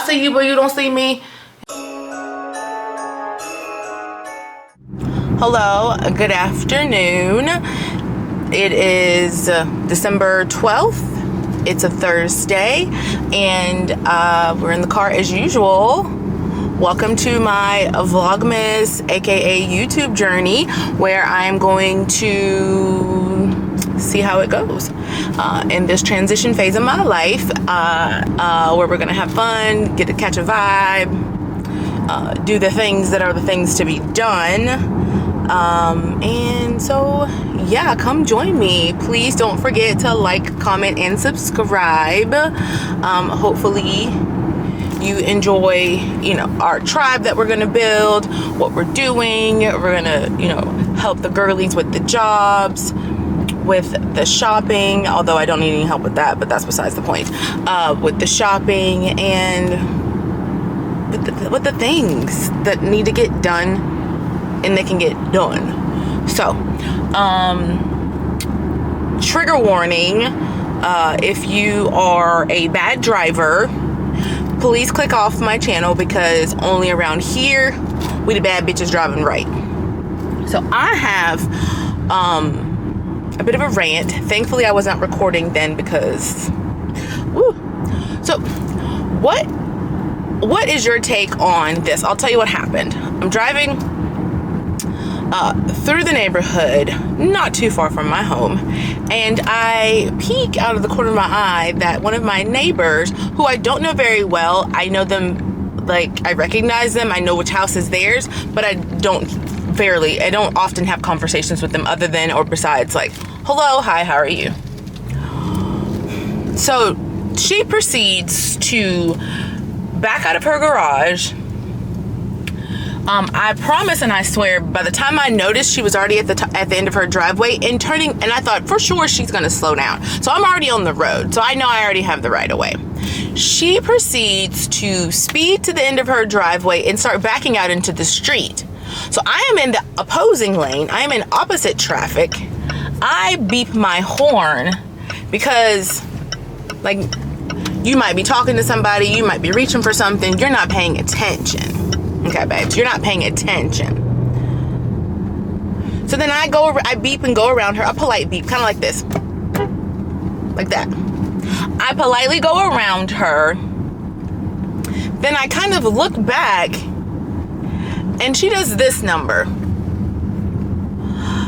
see you, but you don't see me. Hello, good afternoon. It is December 12th. It's a Thursday, and we're in the car as usual. Welcome to my Vlogmas, aka YouTube journey, where I'm going to see how it goes in this transition phase of my life, where we're gonna have fun, get to catch a vibe, do the things that are the things to be done. And so yeah, come join me. Please don't forget to like, comment, and subscribe. Hopefully you enjoy, our tribe that we're gonna build, what we're doing. We're gonna, help the girlies with the jobs, with the shopping, although I don't need any help with that, but that's besides the point. With the shopping and with the things that need to get done, and they can get done. So, trigger warning, if you are a bad driver, please click off my channel, because only around here we the bad bitches driving right. So I have a bit of a rant. Thankfully I was not recording then, because woo. So what is your take on this? I'll tell you what happened. I'm driving through the neighborhood, not too far from my home, and I peek out of the corner of my eye that one of my neighbors, who I don't know very well, I know them, like, I recognize them, I know which house is theirs, but I don't often have conversations with them other than or besides like, hello, hi, how are you? So she proceeds to back out of her garage. I promise and I swear, by the time I noticed, she was already at the end of her driveway and turning, and I thought for sure she's gonna slow down. So I'm already on the road, so I know I already have the right of way. She proceeds to speed to the end of her driveway and start backing out into the street. So I am in the opposing lane. I am in opposite traffic. I beep my horn because, like, you might be talking to somebody, you might be reaching for something, you're not paying attention. Okay, babes, you're not paying attention. So then I beep and go around her, a polite beep, kind of like this. Like that. I politely go around her. Then I kind of look back, and she does this number.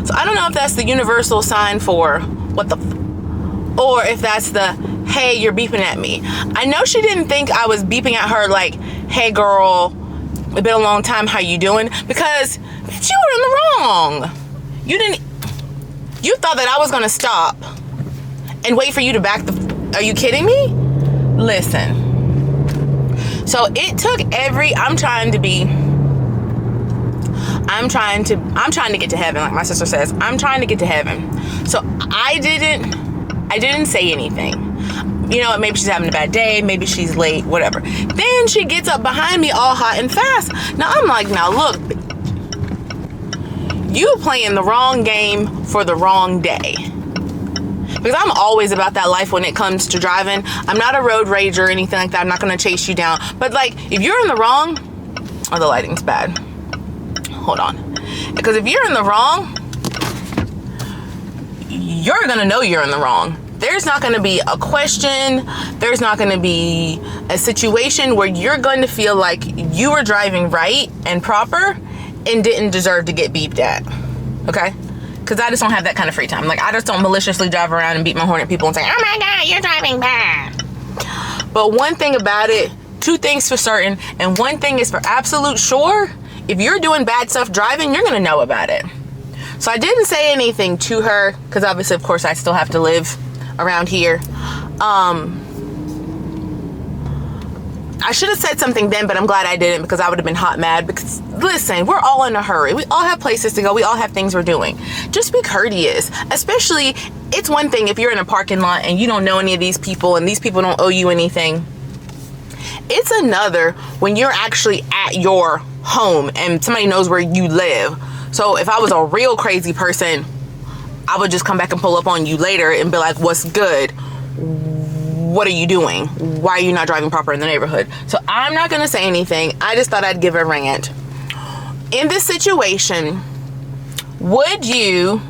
So I don't know if that's the universal sign for what the or if that's the, hey, you're beeping at me. I know she didn't think I was beeping at her like, hey girl, it's been a long time, how you doing? Because bitch, you were in the wrong. You thought that I was gonna stop and wait for you to back are you kidding me? Listen. So it took I'm trying to get to heaven, like my sister says. I'm trying to get to heaven. So I didn't say anything. Maybe she's having a bad day, maybe she's late, whatever. Then she gets up behind me all hot and fast. Now I'm like, now look, you playing the wrong game for the wrong day. Because I'm always about that life when it comes to driving. I'm not a road rager or anything like that. I'm not gonna chase you down. But like, if you're in the wrong, the lighting's bad. Hold on. Because if you're in the wrong, you're gonna know you're in the wrong. There's not gonna be a question. There's not gonna be a situation where you're going to feel like you were driving right and proper and didn't deserve to get beeped at, okay? Because I just don't have that kind of free time. Like, I just don't maliciously drive around and beat my horn at people and say, oh my God, you're driving bad. But one thing about it, two things for certain, and one thing is for absolute sure, if you're doing bad stuff driving, you're gonna know about it. So I didn't say anything to her, because obviously, of course, I still have to live around here. I should have said something then, but I'm glad I didn't, because I would have been hot mad. Because listen, we're all in a hurry. We all have places to go. We all have things we're doing. Just be courteous. Especially, it's one thing if you're in a parking lot and you don't know any of these people and these people don't owe you anything. It's another when you're actually at your home and somebody knows where you live. So if I was a real crazy person, I would just come back and pull up on you later and be like, what's good? what are you doing? Why are you not driving proper in the neighborhood? So I'm not going to say anything. I just thought I'd give a rant. In this situation, would you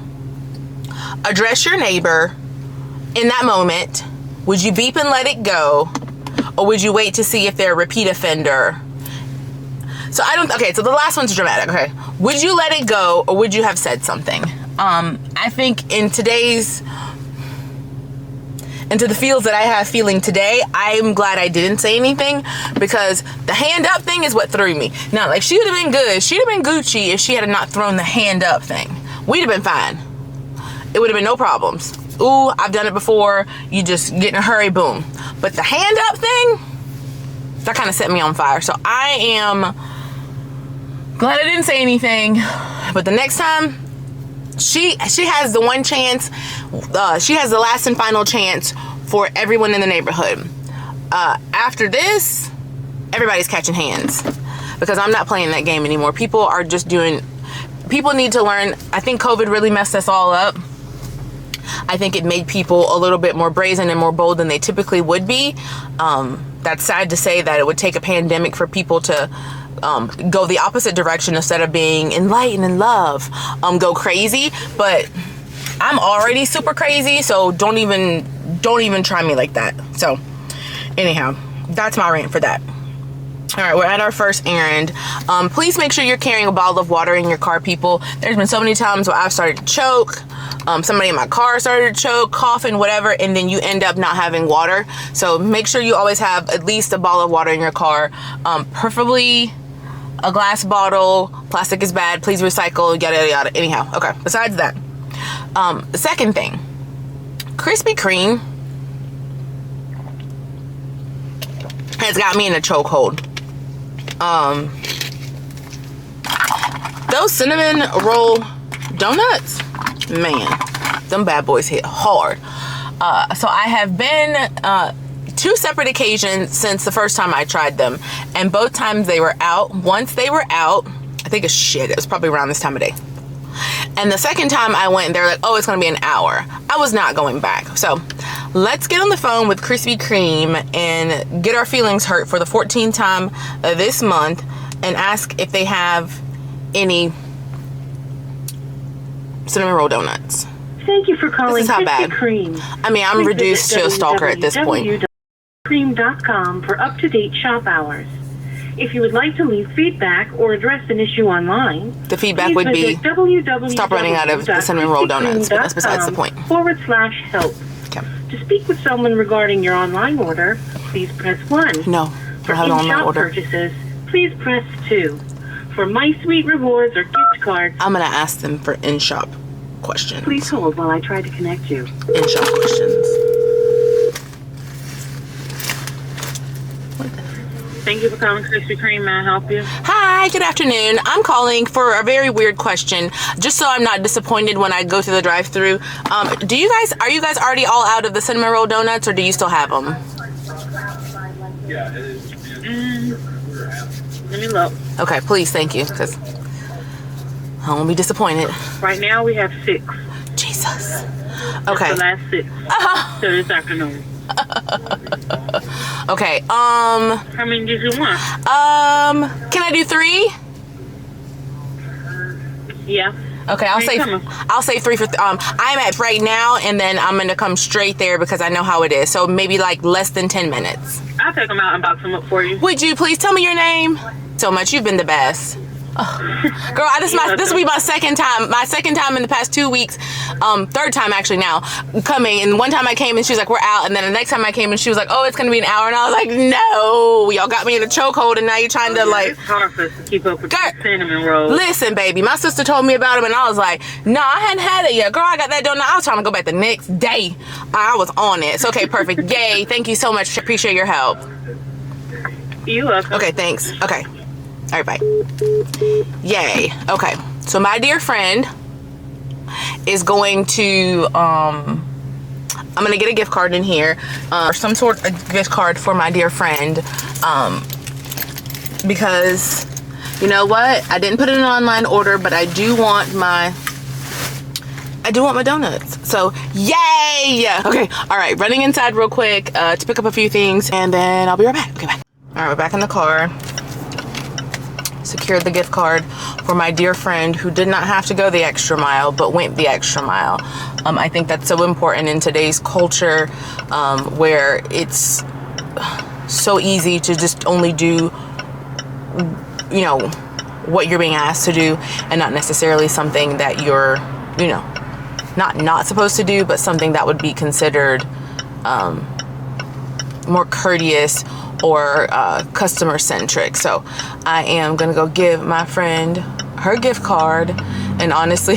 address your neighbor in that moment? Would you beep and let it go? Or would you wait to see if they're a repeat offender? So okay, so the last one's dramatic, okay? Would you let it go, or would you have said something? I think into the feels that I have feeling today, I'm glad I didn't say anything, because the hand up thing is what threw me. Now, like, she would have been good. She'd have been Gucci if she had not thrown the hand up thing. We'd have been fine. It would have been no problems. Ooh, I've done it before. You just get in a hurry, boom. But the hand up thing, that kind of set me on fire. So I am glad I didn't say anything. But the next time, she has the one chance. She has the last and final chance for everyone in the neighborhood. After this, everybody's catching hands, because I'm not playing that game anymore. People need to learn. I think COVID really messed us all up. I think it made people a little bit more brazen and more bold than they typically would be. That's sad to say that it would take a pandemic for people to go the opposite direction instead of being enlightened and love, go crazy. But I'm already super crazy, so don't even try me like that. So anyhow, that's my rant for that. All right, we're at our first errand. Please make sure you're carrying a bottle of water in your car, people. There's been so many times where I've started to choke. Somebody in my car started to choke, coughing, whatever, and then you end up not having water. So make sure you always have at least a bottle of water in your car, preferably a glass bottle. Plastic is bad. Please recycle, yada, yada, yada. Anyhow, okay, besides that, the second thing, Krispy Kreme has got me in a chokehold. Those cinnamon roll donuts, man, them bad boys hit hard. So I have been 2 separate occasions since the first time I tried them, and both times they were out. Once they were out, I think it's shit, it was probably around this time of day. And the second time I went, they're like, oh, it's gonna be an hour. I was not going back. So let's get on the phone with Krispy Kreme and get our feelings hurt for the 14th time this month and ask if they have any cinnamon roll donuts. Thank you for calling this is how Krispy bad. Kreme. I mean, I'm Please reduced to a stalker at this point. Kreme.com for up-to-date shop hours. If you would like to leave feedback or address an issue online, the feedback would be stop running out of the cinnamon roll donuts, but that's besides the point. /help. Okay. To speak with someone regarding your online order, please press 1. No, For I don't have an online in-shop order. purchases, please press 2. For My Sweet Rewards or gift cards, I'm gonna ask them for in-shop questions. please hold while I try to connect you. In-shop questions. Thank you for calling Krispy Kreme. May I help you? Hi, good afternoon. I'm calling for a very weird question, just so I'm not disappointed when I go through the drive-thru. Are you guys already all out of the cinnamon roll donuts, or do you still have them? Let me look. Okay, please, thank you, because I won't be disappointed. Right now we have 6. Jesus. That's Okay. the last 6. So this afternoon. Okay. How many did you want? Can I do 3? Yeah. Okay, I'll say 3 for I'm at right now, and then I'm gonna come straight there because I know how it is. So maybe like less than 10 minutes. I'll take them out and box them up for you. Would you please tell me your name? So much. You've been the best. Girl, this will be my second time. My second time in the past 2 weeks. Third time actually now coming. And one time I came and she was like, we're out. And then the next time I came and she was like, oh, it's gonna be an hour. And I was like, no, y'all got me in a chokehold, and now you're trying to like. It's hard for us to keep up with the cinnamon rolls. Listen, baby, my sister told me about them, and I was like, no, I hadn't had it yet. Girl, I got that donut. I was trying to go back the next day. I was on it. So okay, perfect. Yay! Thank you so much. Appreciate your help. You're welcome. Okay, thanks. Okay. All right, bye. Yay. Okay. So my dear friend is going to, I'm going to get a gift card in here, or some sort of gift card for my dear friend, because you know what? I didn't put it in an online order, but I do want my I do want my donuts. So, yay! Okay, all right, running inside real quick to pick up a few things, and then I'll be right back. Okay, bye. All right, we're back in the car. Secured the gift card for my dear friend who did not have to go the extra mile, but went the extra mile. I think that's so important in today's culture, where it's so easy to just only do, you know, what you're being asked to do, and not necessarily something that you're, you know, not supposed to do, but something that would be considered more courteous or customer centric. So I am gonna go give my friend her gift card, and honestly,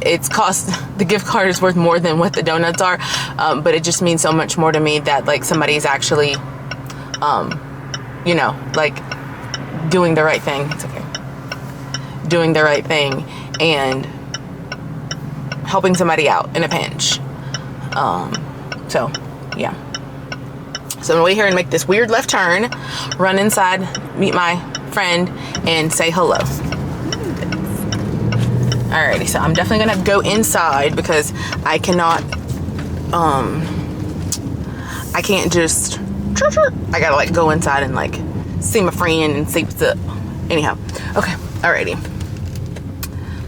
the gift card is worth more than what the donuts are, but it just means so much more to me that like somebody's actually you know, like doing the right thing. It's okay. Doing the right thing and helping somebody out in a pinch. So yeah. So I'm gonna wait here and make this weird left turn, run inside, meet my friend, and say hello. Alrighty, so I'm definitely gonna go inside because I cannot, I can't just, I gotta like go inside and like see my friend and see what's up. Anyhow, okay, alrighty.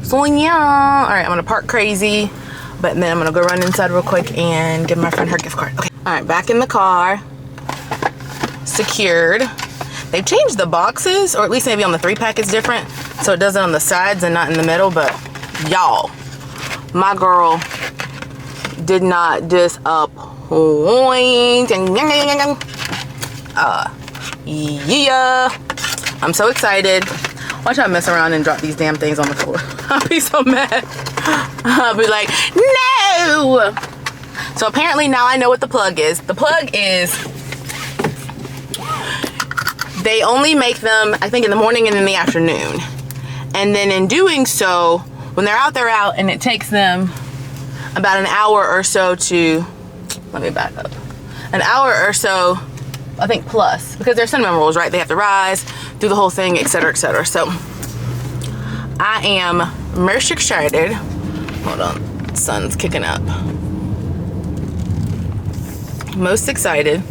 So yeah, alright, I'm gonna park crazy, but then I'm gonna go run inside real quick and give my friend her gift card. Okay, alright, back in the car. Secured. They've changed the boxes, or at least maybe on the 3-pack it's different, so it does it on the sides and not in the middle. But y'all, my girl did not disappoint. Yeah, I'm so excited. Watch I mess around and drop these damn things on the floor. I'll be so mad. I'll be like, no. So apparently now I know what the plug is. The plug is, they only make them, I think, in the morning and in the afternoon. And then in doing so, when they're out, they're out, and it takes them about an hour or so to, let me back up, an hour or so, I think, plus, because there's cinnamon rolls, right? They have to rise, do the whole thing, etc., etc. So I am most excited. Hold on, sun's kicking up. Most excited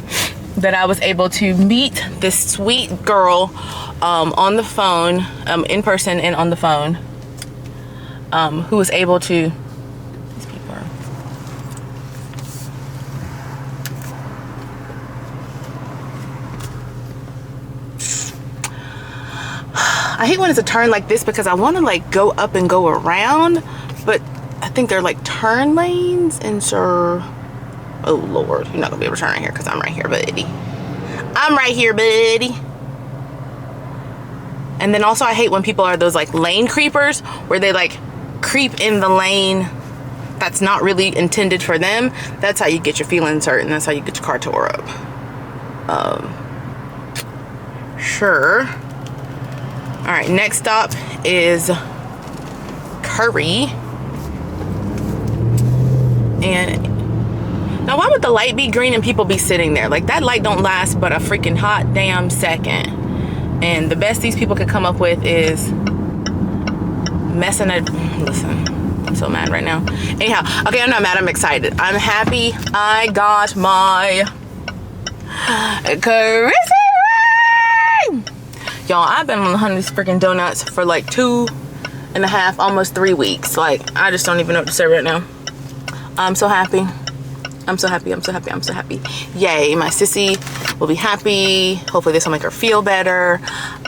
that I was able to meet this sweet girl on the phone, in person and on the phone, who was able to, these people are, I hate when it's a turn like this because I want to like go up and go around, but I think they're like turn lanes, and so, oh Lord, you're not gonna be able to turn right here because I'm right here, buddy. I'm right here, buddy. And then also I hate when people are those like lane creepers, where they like creep in the lane that's not really intended for them. That's how you get your feelings hurt, and that's how you get your car tore up. Sure. All right, next stop is Curry. And now, why would the light be green and people be sitting there? Like, that light don't last but a freaking hot damn second. And the best these people could come up with is messing it. Listen, I'm so mad right now. Anyhow, okay, I'm not mad, I'm excited. I'm happy I got my Chrissy ring. Y'all, I've been on the hunt of these freaking donuts for like 2.5, almost 3 weeks. Like, I just don't even know what to say right now. I'm so happy. I'm so happy, I'm so happy, I'm so happy. Yay, my sissy will be happy. Hopefully this will make her feel better.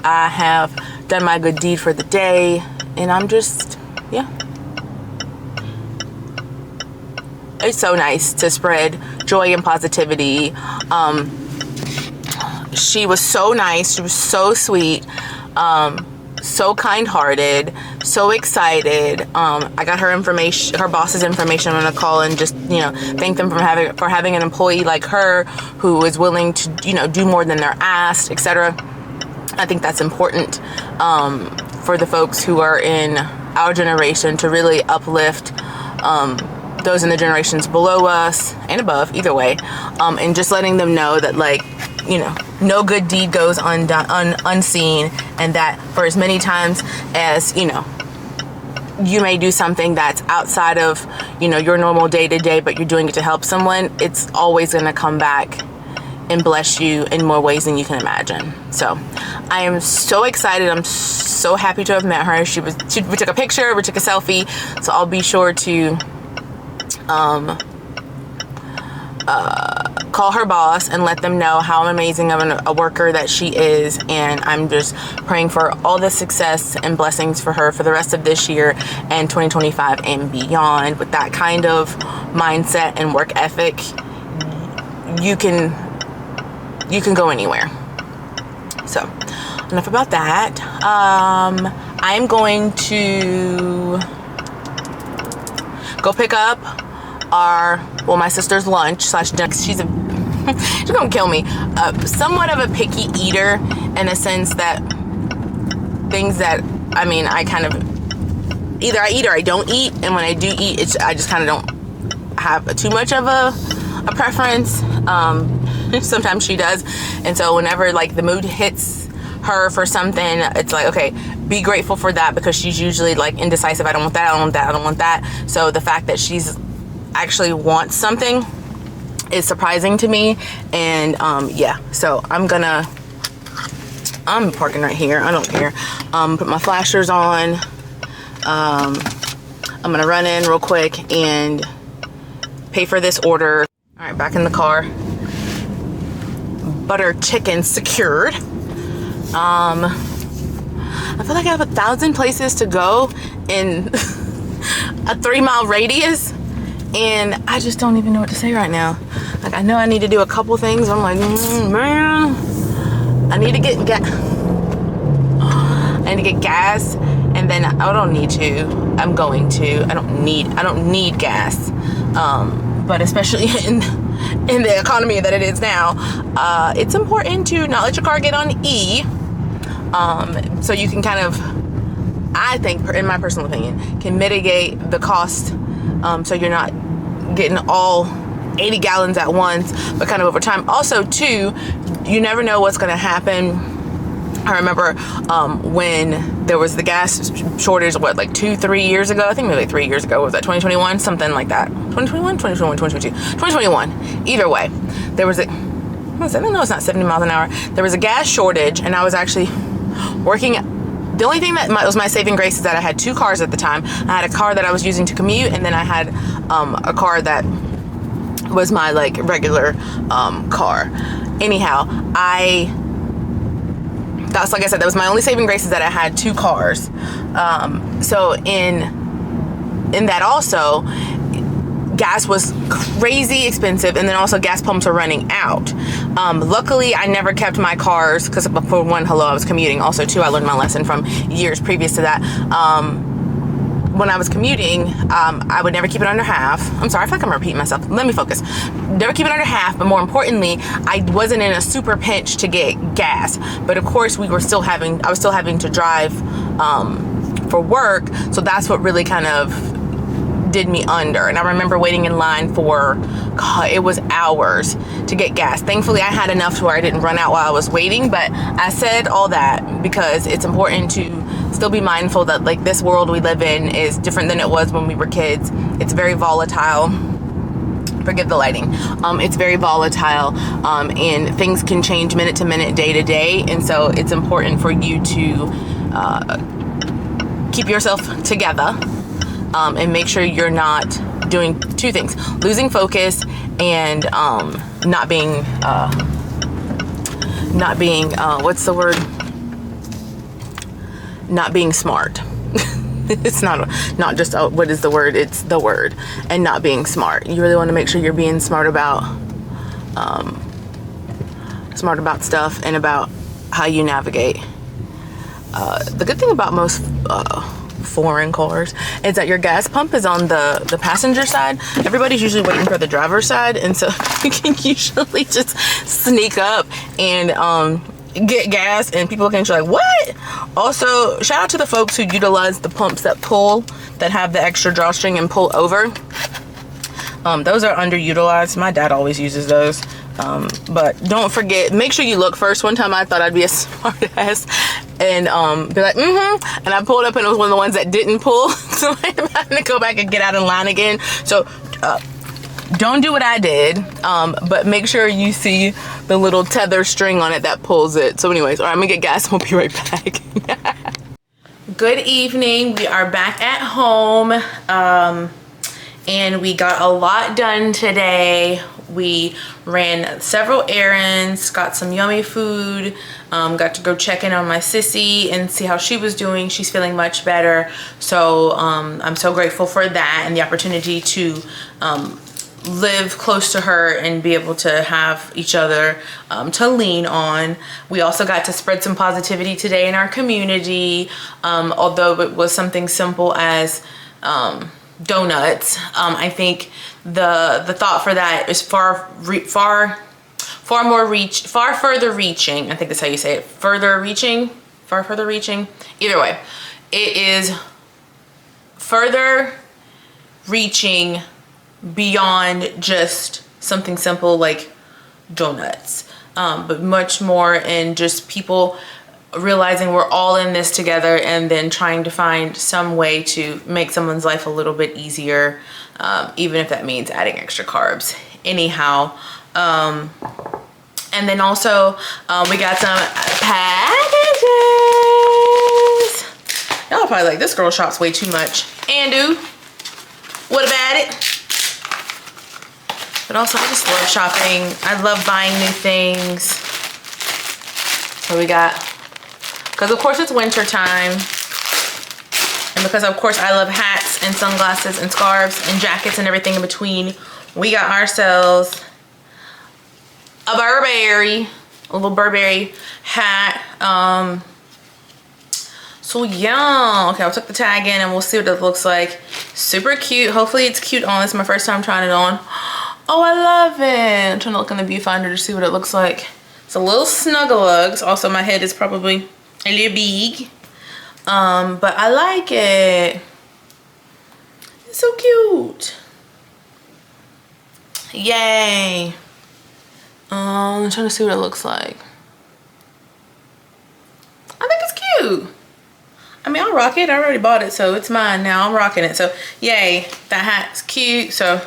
I have done my good deed for the day, and I'm just, yeah. It's so nice to spread joy and positivity. She was so nice, she was so sweet, so kind-hearted, so excited. I got her information, her boss's information. I'm gonna call and just, you know, thank them for having an employee like her who is willing to, you know, do more than they're asked, etc. I think that's important for the folks who are in our generation, to really uplift those in the generations below us and above, either way, and just letting them know that, like, you know, no good deed goes unseen, and that for as many times as, you know, you may do something that's outside of, you know, your normal day-to-day, but you're doing it to help someone, it's always going to come back and bless you in more ways than you can imagine. So I am so excited. I'm so happy to have met her. We took a picture, we took a selfie, so I'll be sure to call her boss and let them know how amazing of a worker that she is. And I'm just praying for all the success and blessings for her for the rest of this year and 2025 and beyond. With that kind of mindset and work ethic, you can go anywhere. So enough about that. I'm going to go pick up my sister's lunch / dinner. She's gonna kill me. Somewhat of a picky eater, in a sense that things that, I mean, I kind of either I eat or I don't eat, and when I do eat, I just kind of don't have too much of a preference. Sometimes she does, and so whenever like the mood hits her for something, it's like, okay, be grateful for that, because she's usually like indecisive. I don't want that, I don't want that, I don't want that. So the fact that she's actually wants something is surprising to me. And yeah, so I'm parking right here, I don't care. Put my flashers on. I'm gonna run in real quick and pay for this order. All right, back in the car. Butter chicken secured. I feel like I have 1,000 places to go in a 3-mile radius, and I just don't even know what to say right now. Like, I know I need to do a couple things. I'm like, man, I need to get gas, and then I don't need to. I'm going to. I don't need gas. But especially in the economy that it is now, it's important to not let your car get on E. So you can kind of, I think, in my personal opinion, can mitigate the cost. So you're not getting all 80 gallons at once, but kind of over time. Also, too, you never know what's going to happen. I remember when there was the gas shortage, like 2-3 years ago. I think maybe like 3 years ago. Was that 2021? Something like that. 2021, 2021, 2022, 2021. Either way, there was no, it's not 70 miles an hour. There was a gas shortage, and I was actually working. The only thing that was my saving grace is that I had 2 cars at the time. I had a car that I was using to commute, and then I had a car that was my like regular car. Anyhow, that's, like I said, that was my only saving grace, is that I had 2 cars. So in that also, gas was crazy expensive, and then also gas pumps are running out. Luckily, I never kept my cars, because for one, I was commuting. Also, 2, I learned my lesson from years previous to that. When I was commuting, I would never keep it under half. I'm sorry, I feel like I'm repeating myself. Let me focus. Never keep it under half, but more importantly, I wasn't in a super pinch to get gas. But of course, I was still having to drive for work, so that's what really kind of did me under. And I remember waiting in line for, God, it was hours to get gas. Thankfully, I had enough to where I didn't run out while I was waiting. But I said all that because it's important to still be mindful that, like, this world we live in is different than it was when we were kids. It's very volatile. Forgive the lighting. It's very volatile, and things can change minute to minute, day to day. And so it's important for you to keep yourself together. And make sure you're not doing 2 things: losing focus and not being what's the word? Not being smart. It's not just what is the word? It's the word. And not being smart. You really want to make sure you're being smart about stuff and about how you navigate. The good thing about most foreign cars is that your gas pump is on the passenger side. Everybody's usually waiting for the driver's side, and so you can usually just sneak up and get gas, and people can like, what? Also, shout out to the folks who utilize the pumps that have the extra drawstring and pull over. Those are underutilized. My dad always uses those. But don't forget, make sure you look first. One time I thought I'd be a smart ass and be like, and I pulled up and it was one of the ones that didn't pull. So I'm having to go back and get out in line again. So don't do what I did, but make sure you see the little tether string on it that pulls it. So anyways, all right, I'm gonna get gas and we'll be right back. Good evening. We are back at home, and we got a lot done today. We ran several errands, got some yummy food, got to go check in on my sissy and see how she was doing. She's feeling much better. So I'm so grateful for that and the opportunity to live close to her and be able to have each other to lean on. We also got to spread some positivity today in our community, although it was something simple as donuts. I think the thought for that is far further reaching. I think that's how you say it. Further reaching. Either way, it is further reaching beyond just something simple like donuts, but much more in just people realizing we're all in this together and then trying to find some way to make someone's life a little bit easier, even if that means adding extra carbs. Anyhow, and then also we got some packages. Y'all are probably like, this girl shops way too much. And what about it? But also, I just love shopping. I love buying new things. So we got, because of course it's winter time, and because of course I love hats and sunglasses and scarves and jackets and everything in between, we got ourselves a little Burberry hat. So yeah, okay, I took the tag in and we'll see what it looks like. Super cute. Hopefully it's cute on. This is my first time trying it on. Oh, I love it. I'm trying to look in the viewfinder to see what it looks like. It's a little snuggle-ugs. Also, my head is probably a little big. But I like it. It's so cute. Yay. I'm trying to see what it looks like. I think it's cute. I mean, I'll rock it. I already bought it, so it's mine now. I'm rocking it. So, yay. That hat's cute. So,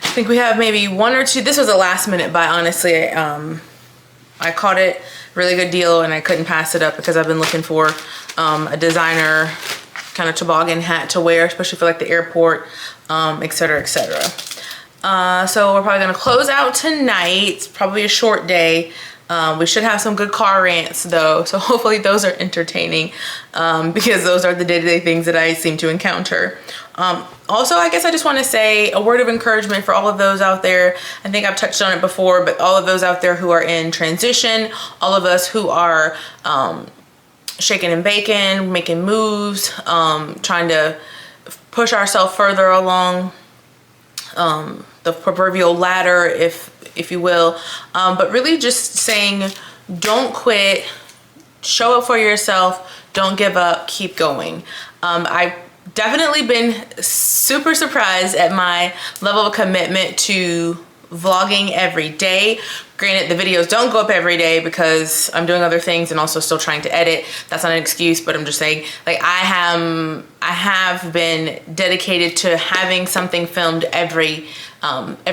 I think we have maybe one or two. This was a last minute buy, honestly. I caught it, really good deal, and I couldn't pass it up because I've been looking for a designer kind of toboggan hat to wear, especially for like the airport, etc., etc. So we're probably gonna close out tonight. It's probably a short day. We should have some good car rants though, so hopefully those are entertaining, because those are the day-to-day things that I seem to encounter. Also, I guess I just want to say a word of encouragement for all of those out there. I think I've touched on it before, but all of those out there who are in transition, all of us who are shaking and baking, making moves, trying to push ourselves further along the proverbial ladder, if you will, but really just saying, don't quit, show up for yourself, don't give up, keep going. I've definitely been super surprised at my level of commitment to vlogging every day. Granted, the videos don't go up every day because I'm doing other things and also still trying to edit. That's not an excuse, but I'm just saying, like, I have been dedicated to having something filmed every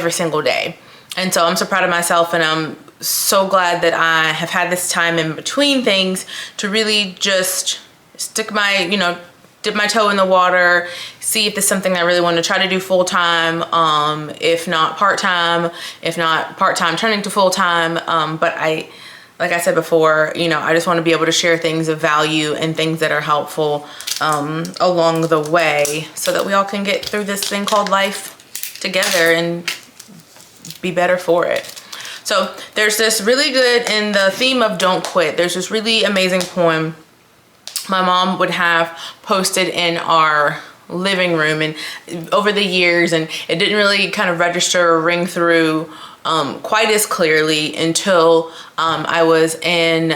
single day. And so I'm so proud of myself, and I'm so glad that I have had this time in between things to really just stick my, dip my toe in the water, see if there's something I really want to try to do full time, if not part-time, if not part-time turning to full-time. But like I said before, I just want to be able to share things of value and things that are helpful along the way so that we all can get through this thing called life together and be better for it. So there's this really good, in the theme of don't quit, there's this really amazing poem my mom would have posted in our living room, and over the years, and it didn't really kind of register or ring through quite as clearly until I was in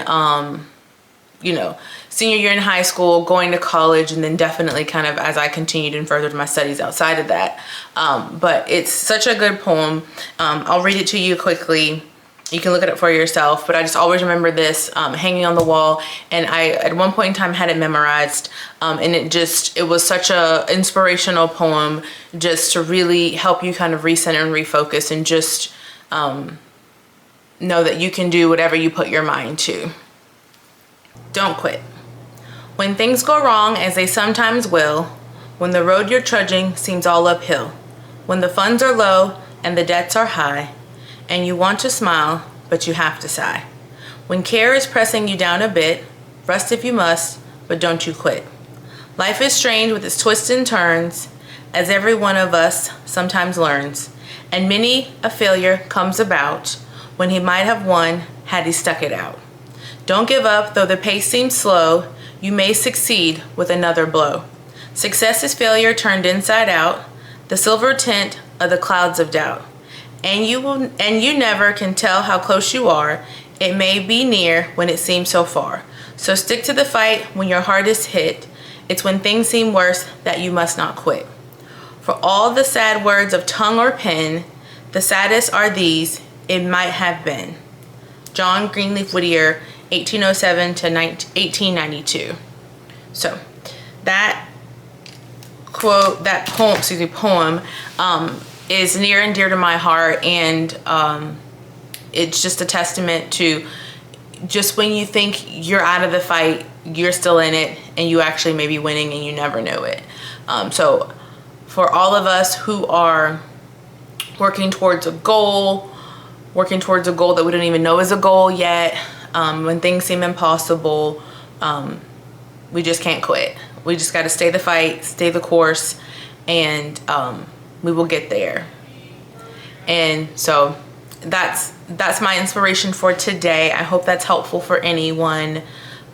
senior year in high school, going to college, and then definitely kind of as I continued and furthered my studies outside of that. But it's such a good poem. I'll read it to you quickly. You can look at it for yourself, but I just always remember this hanging on the wall, and I at one point in time had it memorized, and it was such a inspirational poem just to really help you kind of recenter and refocus, and just know that you can do whatever you put your mind to. Don't quit. When things go wrong, as they sometimes will, when the road you're trudging seems all uphill, when the funds are low and the debts are high, and you want to smile, but you have to sigh. When care is pressing you down a bit, rest if you must, but don't you quit. Life is strange with its twists and turns, as every one of us sometimes learns, and many a failure comes about when he might have won had he stuck it out. Don't give up, though the pace seems slow, you may succeed with another blow. Success is failure turned inside out, the silver tint of the clouds of doubt. And you never can tell how close you are. It may be near when it seems so far. So stick to the fight when your heart is hit. It's when things seem worse that you must not quit. For all the sad words of tongue or pen, the saddest are these, it might have been. John Greenleaf Whittier, 1807 to 1892. So that quote, that poem, is near and dear to my heart, and it's just a testament to just when you think you're out of the fight, you're still in it, and you actually may be winning and you never know it. So for all of us who are working towards a goal that we don't even know is a goal yet, when things seem impossible, we just can't quit. We just got to stay the fight, stay the course, and we will get there. And so that's my inspiration for today. I hope that's helpful for anyone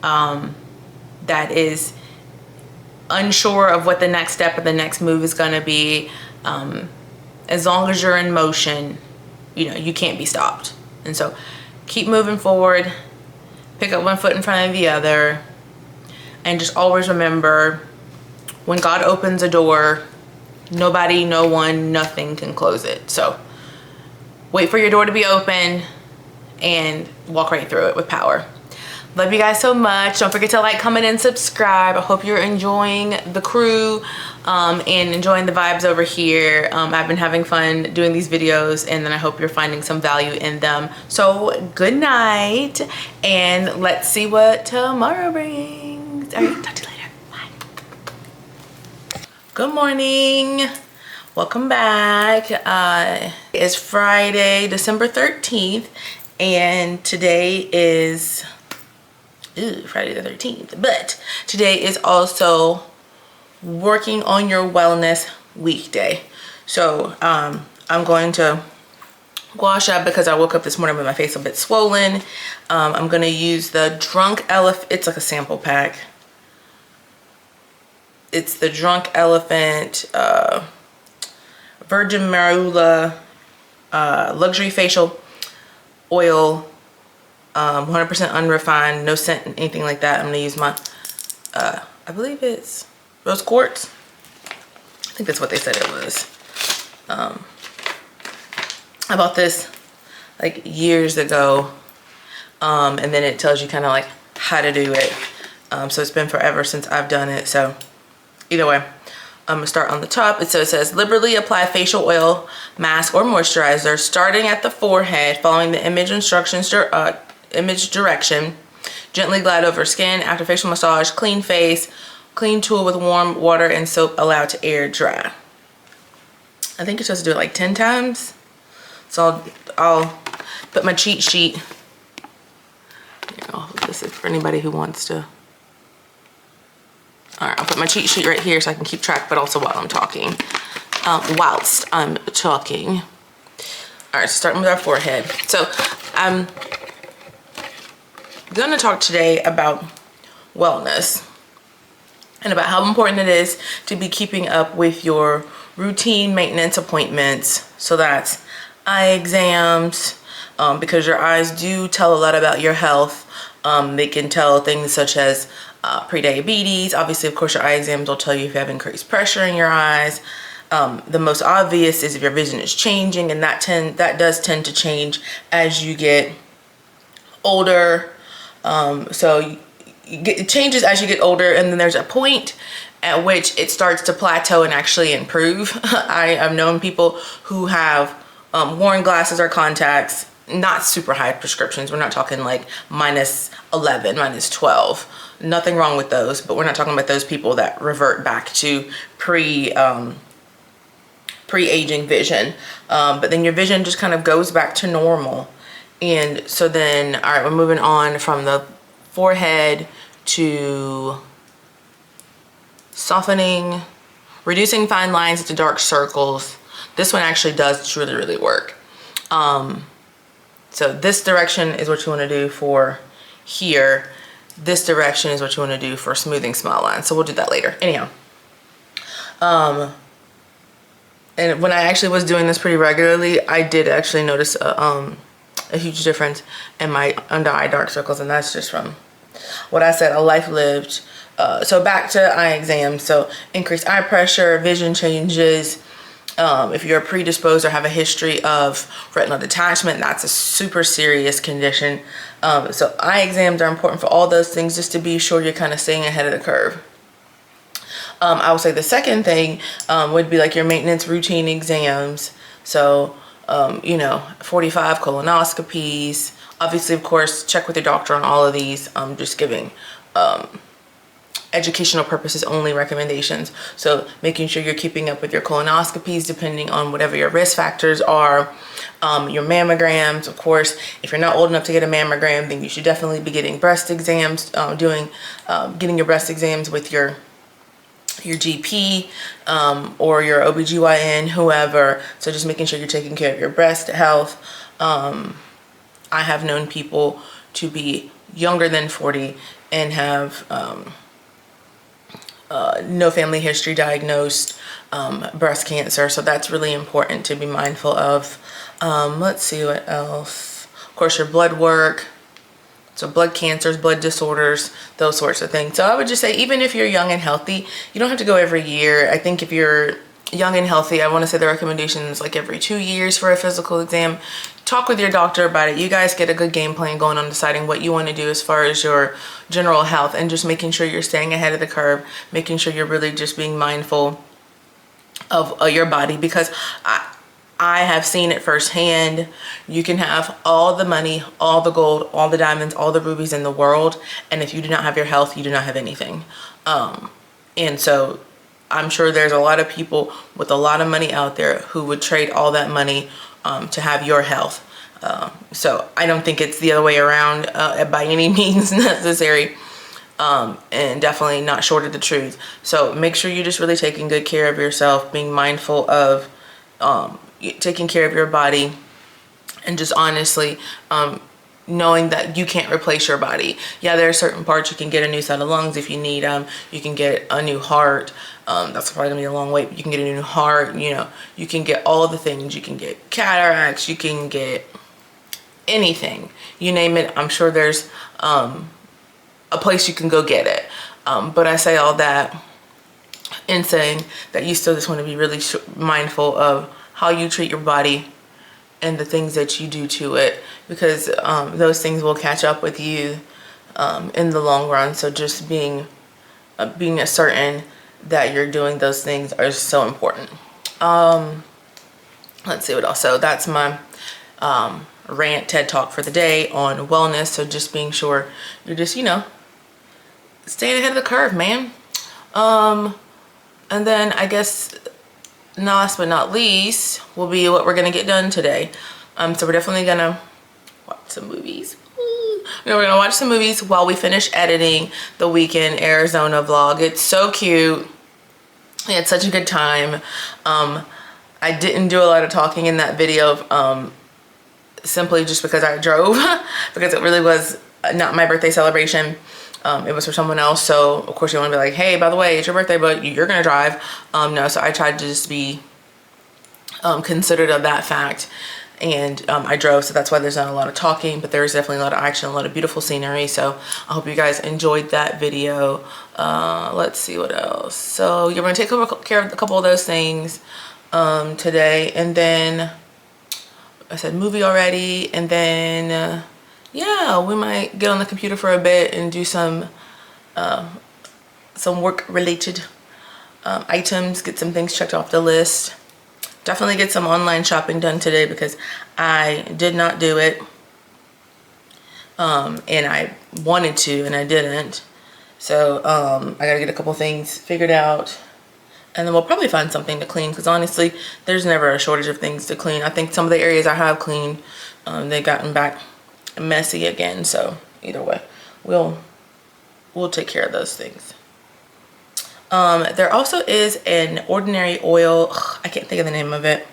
that is unsure of what the next step or the next move is going to be. As long as you're in motion, you can't be stopped. And so keep moving forward, pick up one foot in front of the other, and just always remember, when God opens a door, nobody, no one, nothing can close it. So wait for your door to be open and walk right through it with power. Love you guys so much. Don't forget to like, comment, and subscribe. I hope you're enjoying the crew and enjoying the vibes over here. I've been having fun doing these videos, and then I hope you're finding some value in them. So good night, and let's see what tomorrow brings. All right, talk to you later. Bye. Good morning. Welcome back. It's Friday, December 13th, and today is Friday the 13th, but today is also working on your wellness weekday. So I'm going to wash up because I woke up this morning with my face a bit swollen. I'm going to use the Drunk Elephant. It's like a sample pack. It's the Drunk Elephant Virgin Marula Luxury Facial Oil. 100% unrefined, no scent, anything like that. I'm gonna use my I believe it's rose quartz. I think that's what they said it was. I bought this like years ago, and then it tells you kind of like how to do it. So it's been forever since I've done it. So either way, I'm gonna start on the top. So it says, liberally apply facial oil, mask, or moisturizer starting at the forehead, following the image instructions image direction. Gently glide over skin. After facial massage, clean face, clean tool with warm water and soap, allowed to air dry. I think you're supposed to do it like 10 times. So I'll put my cheat sheet. This is for anybody who wants to. All right, I'll put my cheat sheet right here so I can keep track, but also while I'm talking. Whilst I'm talking. All right, so starting with our forehead. So I'm going to talk today about wellness and about how important it is to be keeping up with your routine maintenance appointments. So that's eye exams, because your eyes do tell a lot about your health. They can tell things such as prediabetes. Obviously, of course, your eye exams will tell you if you have increased pressure in your eyes. The most obvious is if your vision is changing, and that does tend to change as you get older. So it changes as you get older, and then there's a point at which it starts to plateau and actually improve. I've known people who have worn glasses or contacts, not super high prescriptions. We're not talking like minus 11, minus 12. Nothing wrong with those, but we're not talking about those people that revert back to pre-aging vision. But then your vision just kind of goes back to normal. And so then, all right, we're moving on from the forehead to softening, reducing fine lines to dark circles. This one actually does really, really work. So this direction is what you want to do for here. This direction is what you want to do for smoothing smile lines. So we'll do that later. Anyhow. And when I actually was doing this pretty regularly, I did actually notice a huge difference in my under eye dark circles, and that's just from what I said, a life lived. So back to eye exams. So increased eye pressure, vision changes. If you're predisposed or have a history of retinal detachment, that's a super serious condition. So eye exams are important for all those things, just to be sure you're kind of staying ahead of the curve. I would say the second thing would be like your maintenance routine exams. So, 45 colonoscopies. Obviously, of course, check with your doctor on all of these. Just giving educational purposes only recommendations. So making sure you're keeping up with your colonoscopies depending on whatever your risk factors are. Your mammograms, of course. If you're not old enough to get a mammogram, then you should definitely be getting breast exams, getting your breast exams with your GP or your OBGYN, whoever. So just making sure you're taking care of your breast health. I have known people to be younger than 40 and have no family history diagnosed breast cancer. So that's really important to be mindful of. Let's see what else. Of course, your blood work. So blood cancers, blood disorders, those sorts of things. So I would just say, even if you're young and healthy, you don't have to go every year. I think if you're young and healthy, I want to say the recommendation is like every 2 years for a physical exam. Talk with your doctor about it. You guys get a good game plan going on deciding what you want to do as far as your general health, and just making sure you're staying ahead of the curve, making sure you're really just being mindful of your body, because I have seen it firsthand. You can have all the money, all the gold, all the diamonds, all the rubies in the world, and if you do not have your health, you do not have anything. And so I'm sure there's a lot of people with a lot of money out there who would trade all that money to have your health. So I don't think it's the other way around by any means necessary, and definitely not short of the truth. So make sure you're just really taking good care of yourself, being mindful of taking care of your body, and just honestly knowing that you can't replace your body. Yeah, there are certain parts. You can get a new set of lungs if you need them. You can get a new heart. That's probably gonna be a long wait, but you can get a new heart. You can get all the things. You can get cataracts. You can get anything. You name it. I'm sure there's a place you can go get it. But I say all that in saying that you still just want to be really mindful of how you treat your body and the things that you do to it, because those things will catch up with you in the long run. So just being certain that you're doing those things are so important. Let's see what else. So that's my rant TED Talk for the day on wellness. So just being sure you're just, staying ahead of the curve, man. And then I guess last but not least will be what we're gonna get done today. So we're definitely gonna watch some movies. We're gonna watch some movies while we finish editing the weekend Arizona vlog. It's so cute. We had such a good time. I didn't do a lot of talking in that video, simply just because I drove, because it really was not my birthday celebration. It was for someone else. So of course you want to be like, hey, by the way, it's your birthday, but you're gonna drive. No, so I tried to just be considerate of that fact. and I drove, so that's why there's not a lot of talking, but there's definitely a lot of action, a lot of beautiful scenery. So I hope you guys enjoyed that video. Let's see what else. So you're gonna take care of a couple of those things today, and then I said movie already, and then yeah, we might get on the computer for a bit and do some work related items, get some things checked off the list. Definitely get some online shopping done today because I did not do it, and I wanted to and I didn't. So I gotta get a couple things figured out, and then we'll probably find something to clean, because honestly there's never a shortage of things to clean. I think some of the areas I have cleaned, they've gotten back messy again. So either way, we'll take care of those things. There also is an ordinary oil, I can't think of the name of it.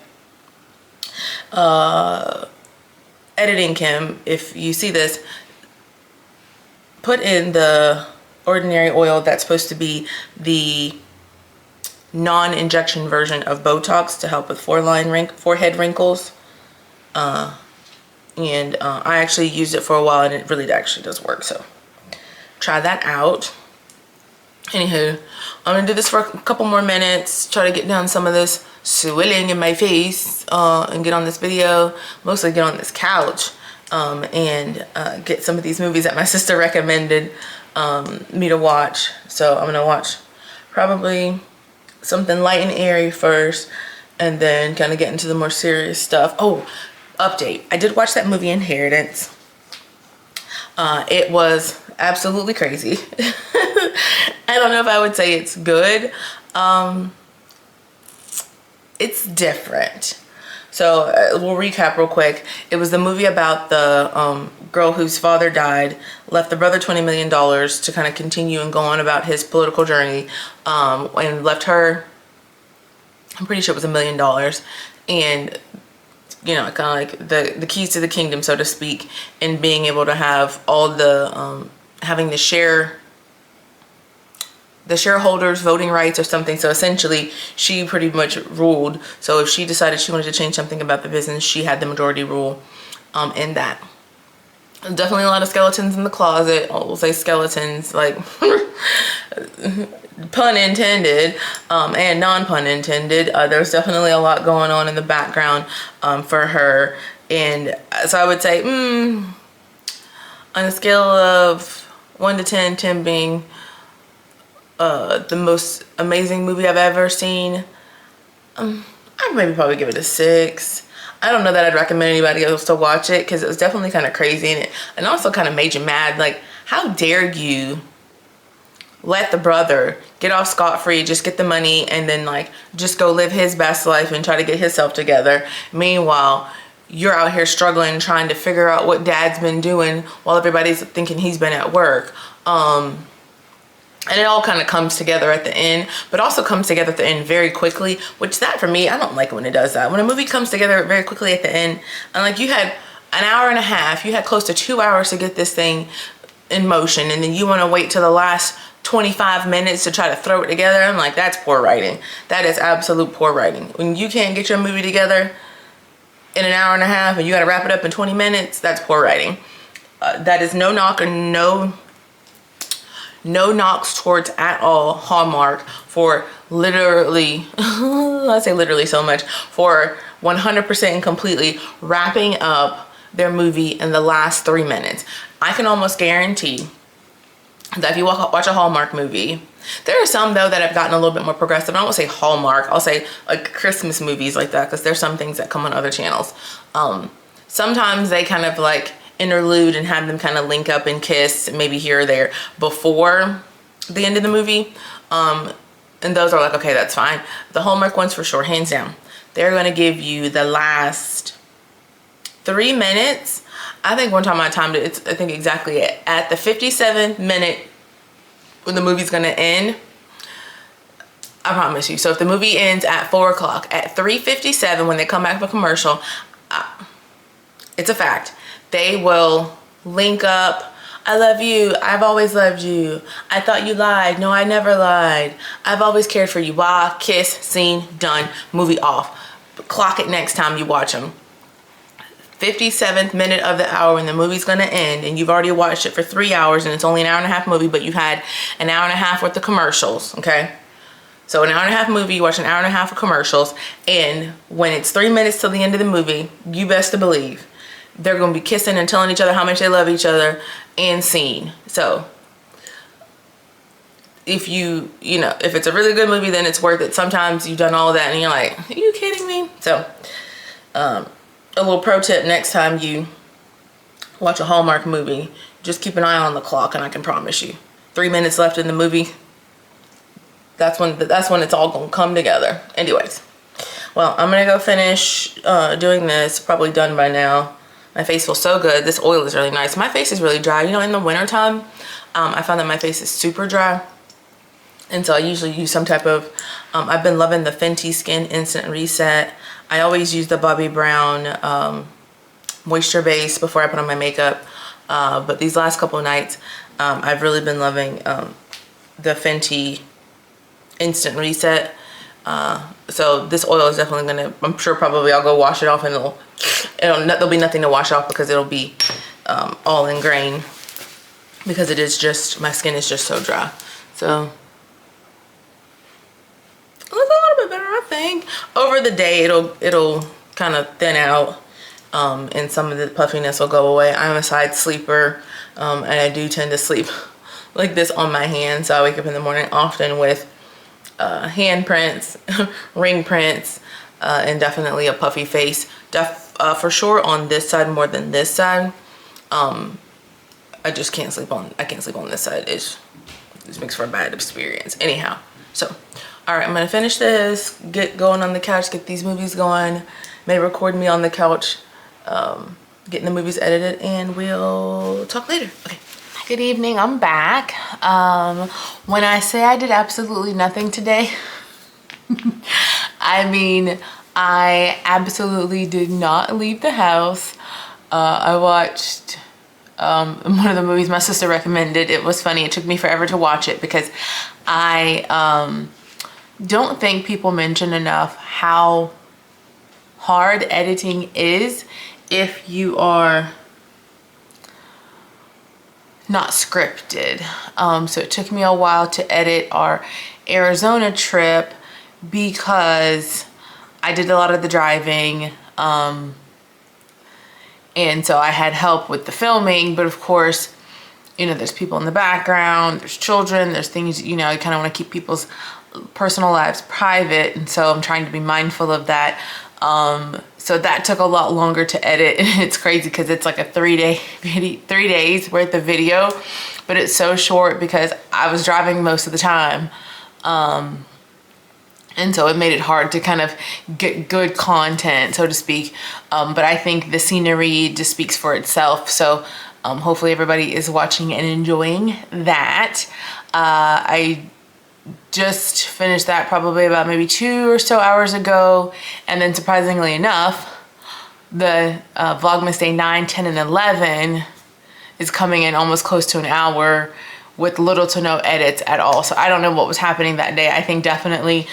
Editing Kim, if you see this, put in the ordinary oil that's supposed to be the non-injection version of Botox to help with forehead wrinkles. And I actually used it for a while, and it really actually does work, so try that out. Anywho, I'm gonna do this for a couple more minutes, try to get down some of this swelling in my face, and get on this video, mostly get on this couch, and get some of these movies that my sister recommended me to watch. So I'm gonna watch probably something light and airy first, and then kind of get into the more serious stuff. Oh, update, I did watch that movie Inheritance. It was absolutely crazy. I don't know if I would say it's good. It's different. So we'll recap real quick. It was the movie about the girl whose father died, left the brother $20 million to kind of continue and go on about his political journey, and left her, I'm pretty sure it was $1 million, and you know, kind of like the keys to the kingdom, so to speak, and being able to have all the having the shareholders voting rights or something. So essentially she pretty much ruled. So if she decided she wanted to change something about the business, she had the majority rule in that. Definitely a lot of skeletons in the closet. We'll say skeletons, like pun intended, and non-pun intended. There's definitely a lot going on in the background for her. And so I would say on a scale of 1 to 10, 10 being the most amazing movie I've ever seen, I'd maybe probably give it a 6. I don't know that I'd recommend anybody else to watch it, because it was definitely kind of crazy, and also kind of made you mad. Like, how dare you let the brother get off scot-free, just get the money, and then like just go live his best life and try to get himself together. Meanwhile, you're out here struggling, trying to figure out what dad's been doing while everybody's thinking he's been at work. And it all kind of comes together at the end, but also comes together at the end very quickly, which that for me, I don't like when it does that. When a movie comes together very quickly at the end, and like you had an hour and a half, you had close to 2 hours to get this thing in motion, and then you want to wait till the last 25 minutes to try to throw it together. I'm like, that's poor writing. That is absolute poor writing. When you can't get your movie together in an hour and a half and you got to wrap it up in 20 minutes, that's poor writing. That is no knock, or no knocks towards at all Hallmark for literally, I say literally so much, for 100% and completely wrapping up their movie in the last 3 minutes. I can almost guarantee that if you watch a Hallmark movie, there are some though that have gotten a little bit more progressive. I don't want to say Hallmark, I'll say like Christmas movies like that, because there's some things that come on other channels. Sometimes they kind of like interlude and have them kind of link up and kiss maybe here or there before the end of the movie, and those are like, okay, that's fine. The Hallmark ones for sure, hands down, they're going to give you the last 3 minutes. I think one time I timed it, I think exactly at the 57-minute when the movie's going to end. I promise you. So if the movie ends at 4 o'clock, at 3:57 when they come back from commercial, it's a fact, they will link up. I love you. I've always loved you. I thought you lied. No, I never lied. I've always cared for you. Bye. Kiss. Scene. Done. Movie off. Clock it next time you watch them. 57th minute of the hour when the movie's gonna end, and you've already watched it for 3 hours, and it's only an hour and a half movie, but you had an hour and a half worth of commercials, okay? So an hour and a half movie, you watch an hour and a half of commercials, and when it's 3 minutes till the end of the movie, you best to believe they're gonna be kissing and telling each other how much they love each other and scene. So if if it's a really good movie, then it's worth it. Sometimes you've done all that and you're like, are you kidding me? So a little pro tip: next time you watch a Hallmark movie, just keep an eye on the clock, and I can promise you 3 minutes left in the movie, that's when it's all gonna come together. Anyways, well, I'm gonna go finish doing this. Probably done by now. My face feels so good. This oil is really nice. My face is really dry. In the wintertime, I found that my face is super dry. And so I usually use some type of, I've been loving the Fenty Skin Instant Reset. I always use the Bobbi Brown moisture base before I put on my makeup. But these last couple of nights, I've really been loving the Fenty Instant Reset. So this oil is definitely gonna, I'm sure probably I'll go wash it off, and there'll be nothing to wash off because it'll be all ingrained, because it is just, my skin is just so dry. So it looks a little bit better, I think. Over the day, it'll kind of thin out, and some of the puffiness will go away. I'm a side sleeper, and I do tend to sleep like this on my hands. So I wake up in the morning often with hand prints, ring prints, and definitely a puffy face. For sure on this side more than this side. I just can't sleep on, this side. This makes for a bad experience. Anyhow, so all right, I'm gonna finish this, get going on the couch, get these movies going, may record me on the couch, getting the movies edited, and we'll talk later. Okay. Good evening, I'm back. When I say I did absolutely nothing today, I mean, I absolutely did not leave the house. I watched one of the movies my sister recommended. It was funny. It took me forever to watch it because I don't think people mention enough how hard editing is if you are not scripted. So it took me a while to edit our Arizona trip because I did a lot of the driving, and so I had help with the filming, but of course, there's people in the background, there's children, there's things, you kind of want to keep people's personal lives private, and so I'm trying to be mindful of that. So that took a lot longer to edit. It's crazy because it's like a 3 days worth of video, but it's so short because I was driving most of the time. And so it made it hard to kind of get good content, so to speak. But I think the scenery just speaks for itself. So hopefully everybody is watching and enjoying that. I just finished that probably about maybe 2 or so hours ago. And then surprisingly enough, the Vlogmas day 9, 10, and 11 is coming in almost close to an hour with little to no edits at all. So I don't know what was happening that day. I think definitely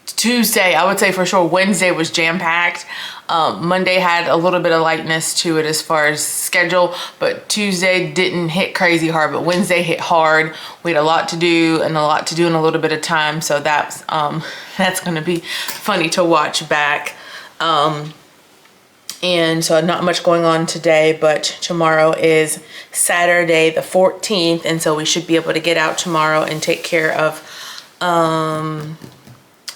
Tuesday, I would say for sure Wednesday was jam-packed. Monday had a little bit of lightness to it as far as schedule, but Tuesday didn't hit crazy hard, but Wednesday hit hard. We had a lot to do and a lot to do in a little bit of time. So that's gonna be funny to watch back. And so not much going on today, but tomorrow is Saturday the 14th. And so we should be able to get out tomorrow and take care of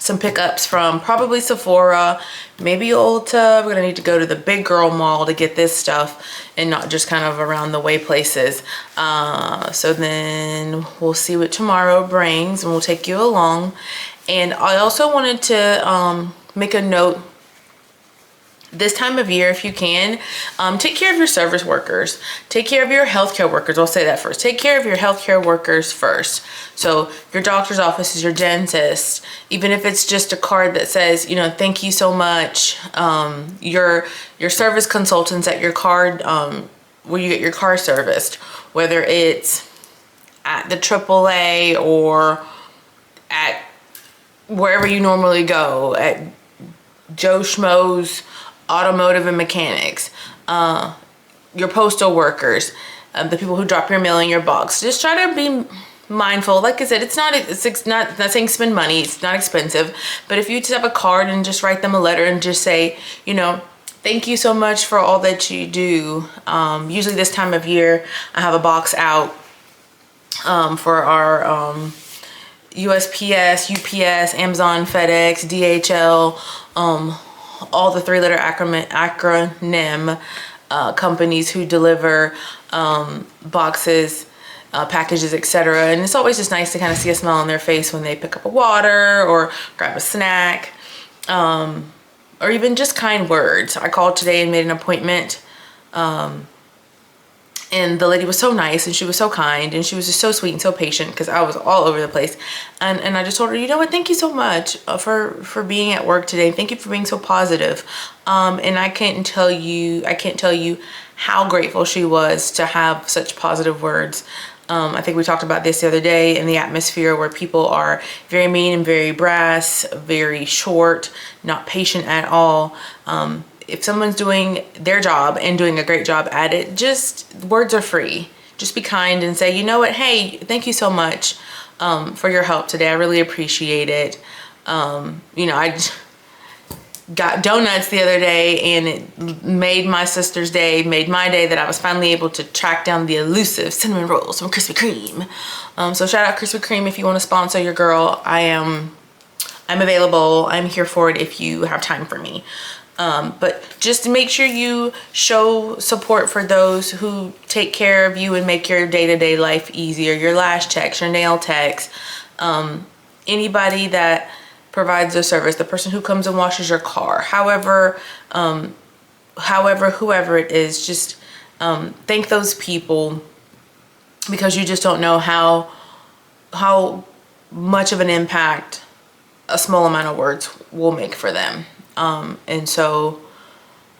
some pickups from probably Sephora, maybe Ulta. We're gonna need to go to the big girl mall to get this stuff and not just kind of around the way places. So then we'll see what tomorrow brings and we'll take you along. And I also wanted to make a note. This time of year, if you can, take care of your service workers. Take care of your healthcare workers. I'll say that first. Take care of your healthcare workers first. So your doctor's office, your dentist, even if it's just a card that says, thank you so much. Your service consultants at your card, where you get your car serviced, whether it's at the AAA or at wherever you normally go, at Joe Schmo's automotive and mechanics, your postal workers, the people who drop your mail in your box. Just try to be mindful. Like I said, it's not saying spend money, it's not expensive, but if you just have a card and just write them a letter and just say, you know, thank you so much for all that you do. Usually this time of year I have a box out for our USPS, UPS, Amazon, FedEx, DHL, all the 3-letter acronym companies who deliver boxes, packages, etc. And it's always just nice to kind of see a smile on their face when they pick up a water or grab a snack, or even just kind words. I called today and made an appointment, and the lady was so nice and she was so kind and she was just so sweet and so patient because I was all over the place. And I just told her, you know what, thank you so much for being at work today. Thank you for being so positive. And I can't tell you how grateful she was to have such positive words. I think we talked about this the other day in the atmosphere where people are very mean and very brass, very short, not patient at all. If someone's doing their job and doing a great job at it, just words are free. Just be kind and say, you know what, hey, thank you so much for your help today. I really appreciate it. You know, I got donuts the other day and it made my sister's day, made my day, that I was finally able to track down the elusive cinnamon rolls from Krispy Kreme. So shout out Krispy Kreme if you want to sponsor your girl. I'm available. I'm here for it if you have time for me. But just to make sure you show support for those who take care of you and make your day-to-day life easier. Your lash techs, your nail techs, anybody that provides a service, the person who comes and washes your car, whoever it is, just thank those people, because you just don't know how much of an impact a small amount of words will make for them. And so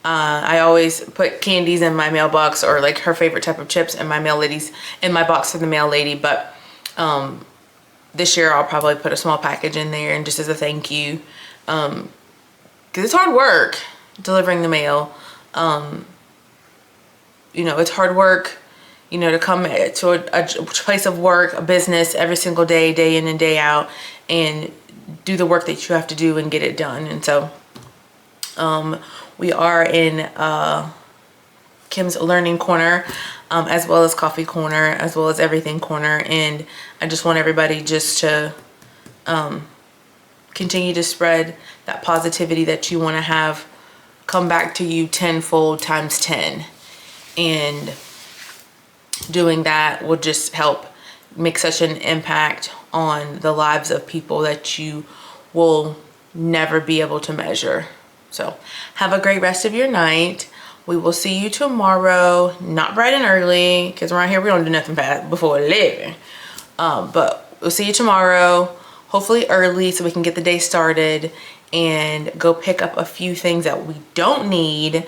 I always put candies in my mailbox, or like her favorite type of chips in my box for the mail lady. But this year I'll probably put a small package in there, and just as a thank you, because it's hard work delivering the mail. You know, it's hard work, you know, to come to a place of work, a business every single day, day in and day out, and do the work that you have to do and get it done. And so we are in Kim's Learning Corner, as well as Coffee Corner, as well as Everything Corner. And I just want everybody just to continue to spread that positivity that you want to have come back to you tenfold times 10. And doing that will just help make such an impact on the lives of people that you will never be able to measure. So have a great rest of your night. We will see you tomorrow, not bright and early, because around here we don't do nothing before 11. But we'll see you tomorrow, hopefully early, so we can get the day started and go pick up a few things that we don't need,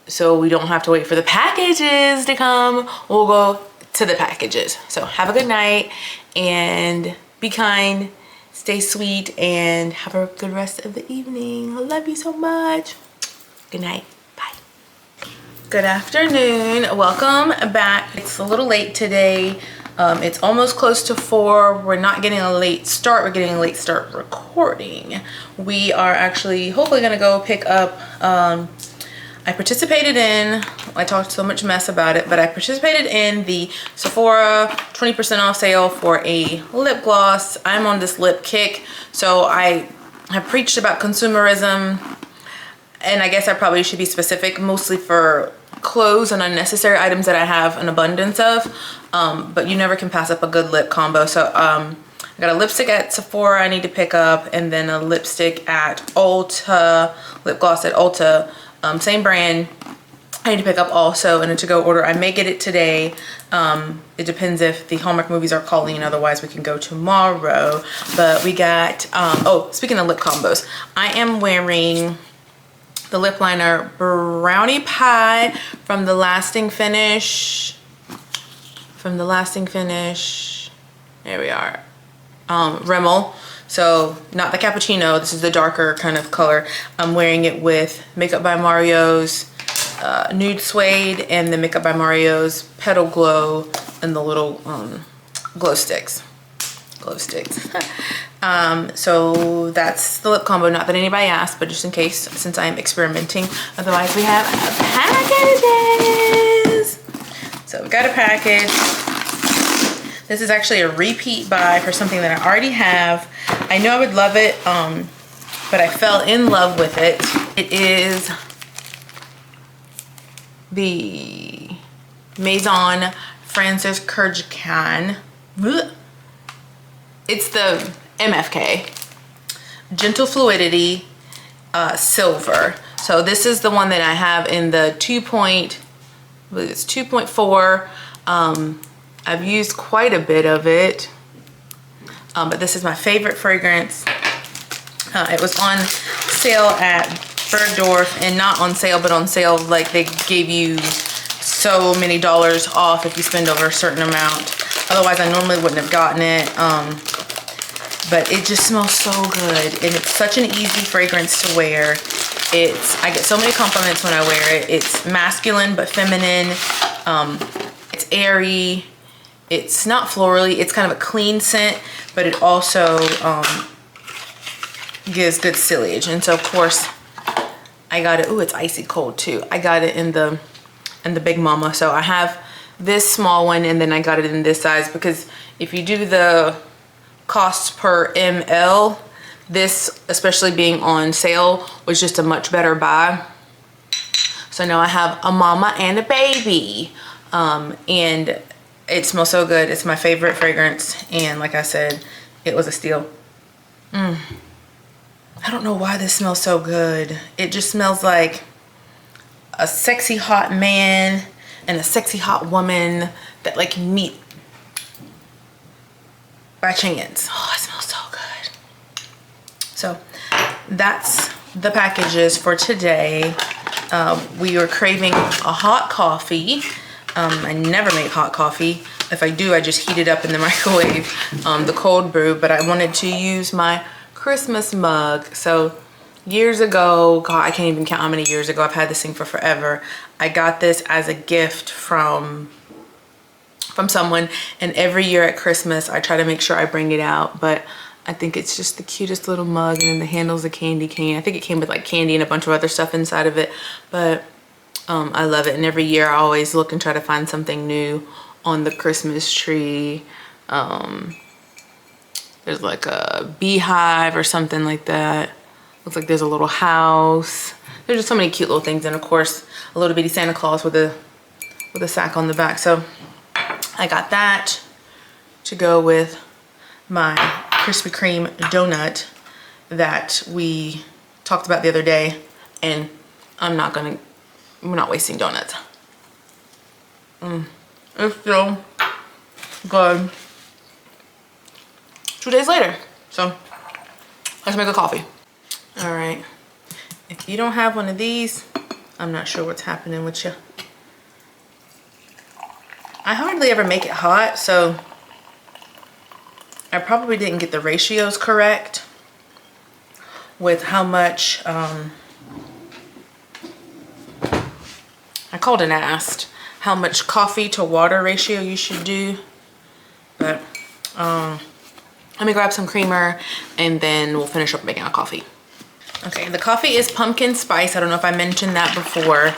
so we don't have to wait for the packages to come. We'll go to the packages. So have a good night and be kind. Stay sweet and have a good rest of the evening. I love you so much. Good night. Bye. Good afternoon. Welcome back. It's a little late today. It's almost close to 4. We're not getting a late start. We're getting a late start recording. We are actually hopefully going to go pick up, I talked so much mess about it, but I participated in the Sephora 20% off sale for a lip gloss. I'm on this lip kick, so I have preached about consumerism, and I guess I probably should be specific, mostly for clothes and unnecessary items that I have an abundance of, but you never can pass up a good lip combo. So I got a lipstick at Sephora I need to pick up, and then a lipstick at Ulta, lip gloss at Ulta, same brand, I need to pick up also in a to-go order. I may get it today. It depends if the Hallmark movies are calling, and otherwise we can go tomorrow. But we got, oh, speaking of lip combos, I am wearing the lip liner Brownie Pie from the Lasting Finish. There we are. Rimmel. So not the cappuccino, this is the darker kind of color. I'm wearing it with Makeup by Mario's Nude Suede and the Makeup by Mario's Petal Glow and the little glow sticks. So that's the lip combo. Not that anybody asked, but just in case, since I am experimenting. Otherwise, we have packages. So we got a package. This is actually a repeat buy for something that I already have. I know I would love it, but I fell in love with it. It is the Maison Francis Kurkdjian. It's the MFK Gentle Fluidity Silver. So this is the one that I have in the 2.4. I've used quite a bit of it, but this is my favorite fragrance. It was on sale at Bergdorf, and not on sale, but on sale, like they gave you so many dollars off if you spend over a certain amount. Otherwise, I normally wouldn't have gotten it. But it just smells so good, and it's such an easy fragrance to wear. I get so many compliments when I wear it. It's masculine but feminine. It's airy. It's not florally. It's kind of a clean scent, but it also gives good sillage. And so of course I got it. Oh, it's icy cold too. I got it in the Big Mama. So I have this small one, and then I got it in this size, because if you do the cost per ml, this, especially being on sale, was just a much better buy. So now I have a mama and a baby, and it smells so good. It's my favorite fragrance, and like I said, it was a steal. I don't know why this smells so good. It just smells like a sexy hot man and a sexy hot woman that like meet by chance. Oh, it smells so good. So that's the packages for today. We were craving a hot coffee. I never make hot coffee. If I do, I just heat it up in the microwave, the cold brew, but I wanted to use my Christmas mug. So years ago, God, I can't even count how many years ago, I've had this thing for forever. I got this as a gift from someone, and every year at Christmas I try to make sure I bring it out, but I think it's just the cutest little mug, and then the handle's a candy cane. I think it came with like candy and a bunch of other stuff inside of it, but I love it. And every year I always look and try to find something new on the Christmas tree. There's like a beehive or something like that. Looks like there's a little house. There's just so many cute little things, and of course a little bitty Santa Claus with a sack on the back. So I got that to go with my Krispy Kreme donut that we talked about the other day, and we're not wasting donuts. It's still good. 2 days later, so let's make a coffee. All right, if you don't have one of these, I'm not sure what's happening with you. I hardly ever make it hot, so I probably didn't get the ratios correct with how much, I called and asked how much coffee to water ratio you should do, but let me grab some creamer and then we'll finish up making our coffee. Okay, the coffee is pumpkin spice. I don't know if I mentioned that before.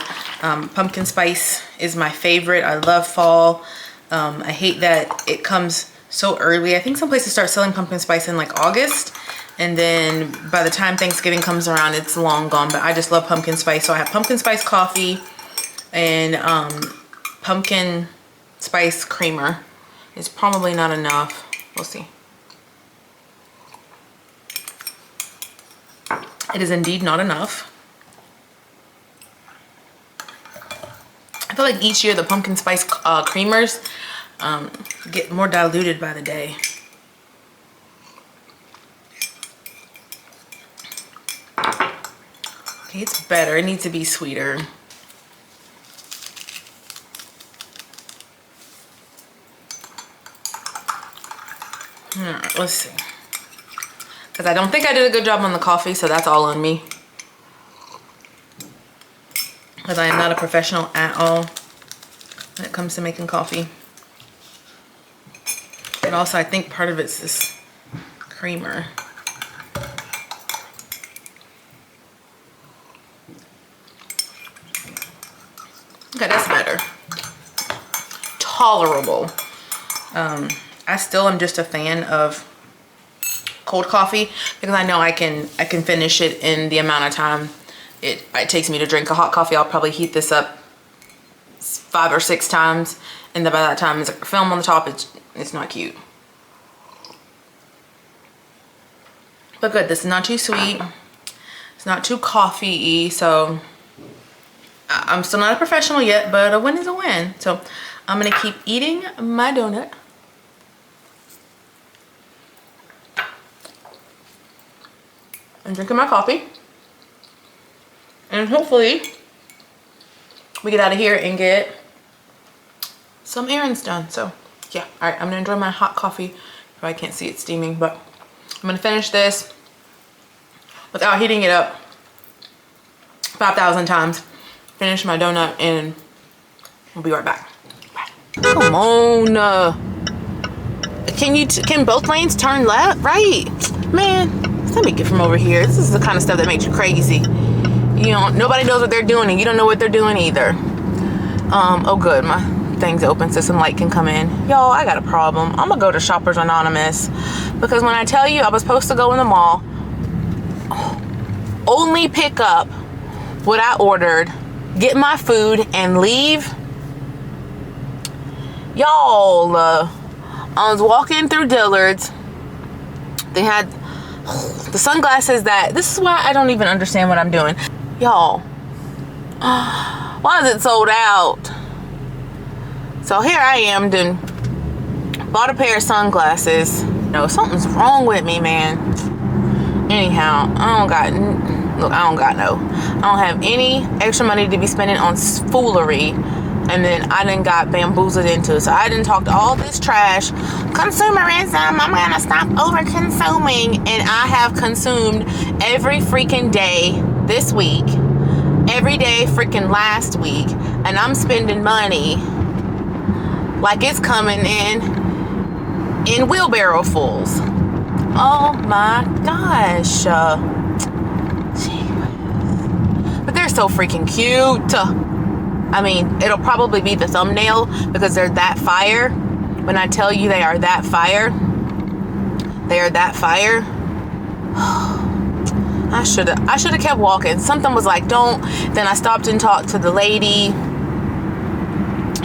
Pumpkin spice is my favorite. I love fall. I hate that it comes so early. I think some places start selling pumpkin spice in like August, and then by the time Thanksgiving comes around, it's long gone. But I just love pumpkin spice. So I have pumpkin spice coffee and pumpkin spice creamer. It's probably not enough. We'll see. It is indeed not enough. I feel like each year the pumpkin spice creamers get more diluted by the day. Okay, it's better. It needs to be sweeter. All right, let's see. because I don't think I did a good job on the coffee, so that's all on me. Because I am not a professional at all when it comes to making coffee. And also I think part of it's this creamer. Okay, that's better. Tolerable. I still am just a fan of cold coffee because I know I can finish it in the amount of time it takes me to drink a hot coffee. I'll probably heat this up 5 or 6 times, and then by that time, it's like a film on the top. It's not cute. But good. This is not too sweet. It's not too coffee-y, so I'm still not a professional yet, but a win is a win. So I'm gonna keep eating my donut. And drinking my coffee. And hopefully we get out of here and get some errands done. So yeah, all right, I'm gonna enjoy my hot coffee. You probably can't see it steaming, but I'm gonna finish this without heating it up 5,000 times. Finish my donut and we'll be right back. Bye. Come on, can both lanes turn left, right? Man, let me get from over here. This is the kind of stuff that makes you crazy. You know, nobody knows what they're doing and you don't know what they're doing either. Oh good, my thing's open so some light can come in. Y'all, I got a problem. I'm gonna go to Shoppers Anonymous because when I tell you I was supposed to go in the mall, only pick up what I ordered, get my food and leave. Y'all, I was walking through Dillard's. They had the sunglasses that, this is why I don't even understand what I'm doing. Y'all, why is it sold out? So here I am, done bought a pair of sunglasses. No, something's wrong with me, man. Anyhow, I don't have any extra money to be spending on foolery, and then I done got bamboozled into it. So I done talked all this trash, consumerism, I'm gonna stop over consuming, and I have consumed every freaking day this week, every day freaking last week, and I'm spending money like it's coming in wheelbarrow fulls. Oh my gosh. But they're so freaking cute. I mean, it'll probably be the thumbnail because they're that fire. When I tell you they are that fire, they are that fire. I should have kept walking. Something was like, don't. Then I stopped and talked to the lady.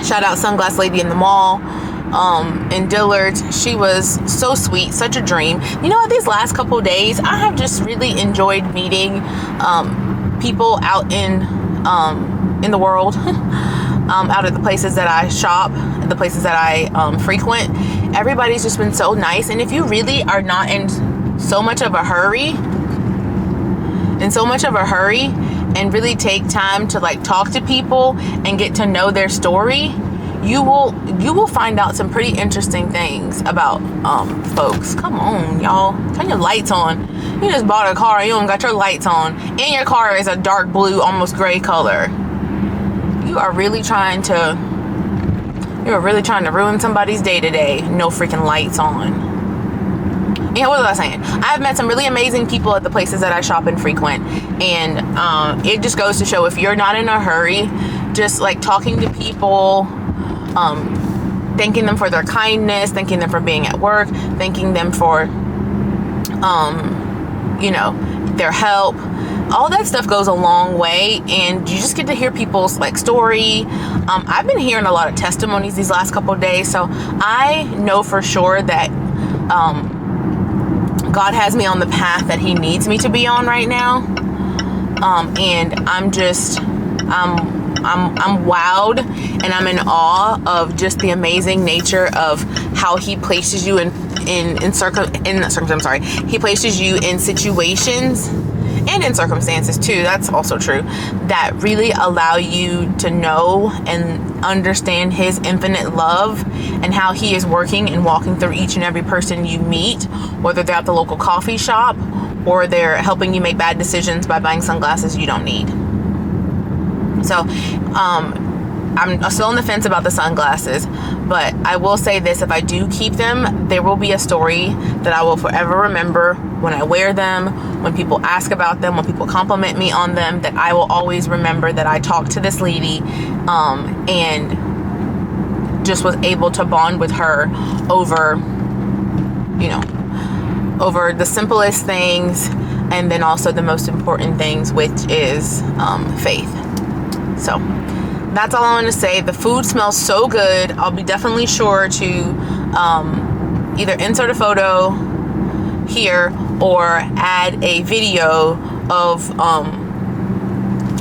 Shout out Sunglass Lady in the mall. In Dillard's. She was so sweet, such a dream. You know what, these last couple days I have just really enjoyed meeting people out in the world, out at the places that I shop, the places that I frequent. Everybody's just been so nice, and if you really are not in so much of a hurry and really take time to like talk to people and get to know their story, you will find out some pretty interesting things about folks. Come on, y'all, turn your lights on. You just bought a car and you don't got your lights on, and your car is a dark blue, almost gray color. You are really trying to ruin somebody's day today. No freaking lights on. Yeah, what was I saying? I've met some really amazing people at the places that I shop and frequent, and it just goes to show, if you're not in a hurry, just like talking to people, thanking them for their kindness, thanking them for being at work, thanking them for you know, their help, all that stuff goes a long way, and you just get to hear people's like story. I've been hearing a lot of testimonies these last couple of days, so I know for sure that God has me on the path that he needs me to be on right now. And I'm wowed, and I'm in awe of just the amazing nature of how he places you he places you in situations, and and in circumstances too, that's also true, that really allow you to know and understand his infinite love and how he is working and walking through each and every person you meet, whether they're at the local coffee shop or they're helping you make bad decisions by buying sunglasses you don't need. So I'm still on the fence about the sunglasses, but I will say this: if I do keep them, there will be a story that I will forever remember when I wear them, when people ask about them, when people compliment me on them, that I will always remember that I talked to this lady and just was able to bond with her over, you know, over the simplest things, and then also the most important things, which is faith. So that's all I want to say. The food smells so good. I'll be definitely sure to either insert a photo here or add a video of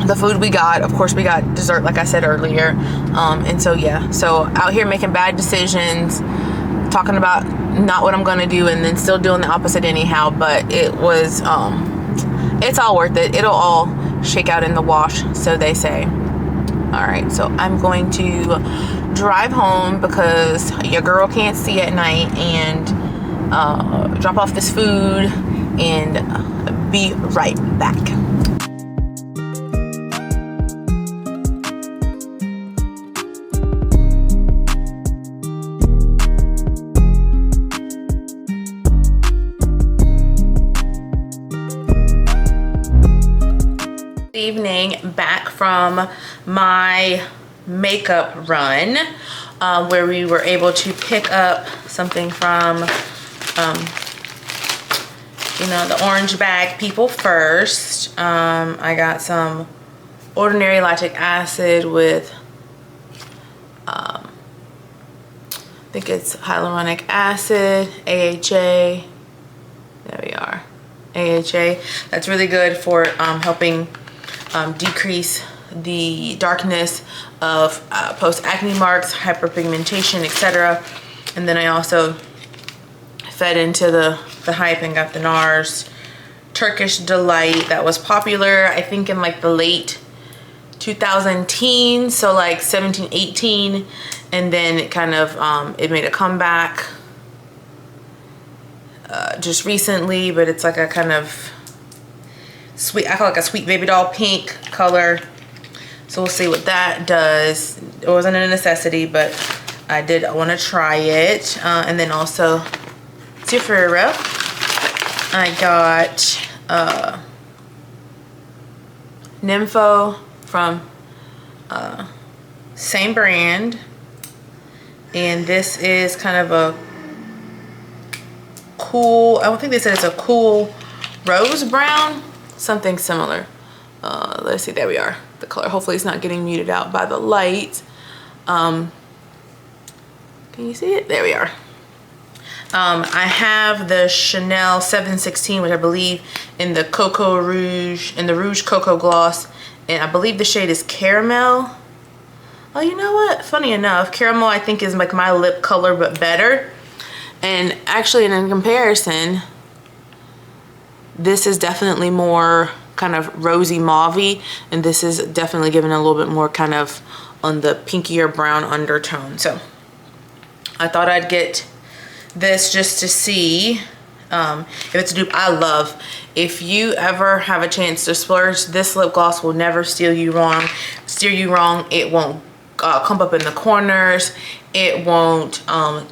the food we got. Of course, we got dessert, like I said earlier. And so, yeah. So out here making bad decisions, talking about not what I'm going to do, and then still doing the opposite anyhow. But it was, it's all worth it. It'll all shake out in the wash, so they say. All right, so I'm going to drive home because your girl can't see at night, and drop off this food and be right back. Evening, back from my makeup run, where we were able to pick up something from you know, the orange bag people first. I got some ordinary lactic acid with I think it's hyaluronic acid, AHA. There we are, AHA. That's really good for helping decrease the darkness of post-acne marks, hyperpigmentation, etc. And then I also fed into the hype and got the NARS Turkish Delight that was popular, I think, in like the late 2010s, so like 17, 18, and then it kind of it made a comeback just recently, but it's like a kind of sweet, I call it like a sweet baby doll pink color. So we'll see what that does. It wasn't a necessity, but I did want to try it. And then also Zafiro, I got Nympho from same brand, and this is kind of a cool, I don't think they said it's a cool rose brown, something similar. Let's see, there we are, the color. Hopefully it's not getting muted out by the light. Can you see it? There we are. I have the Chanel 716, which I believe in the Cocoa Rouge, in the Rouge Cocoa Gloss, and I believe the shade is Caramel. Oh, you know what? Funny enough, Caramel I think is like my lip color, but better. And actually, in comparison, this is definitely more kind of rosy mauvey, and this is definitely giving a little bit more kind of on the pinkier brown undertone. So I thought I'd get this just to see if it's a dupe. I love, if you ever have a chance to splurge, this lip gloss will never steer you wrong. It won't clump up in the corners. It won't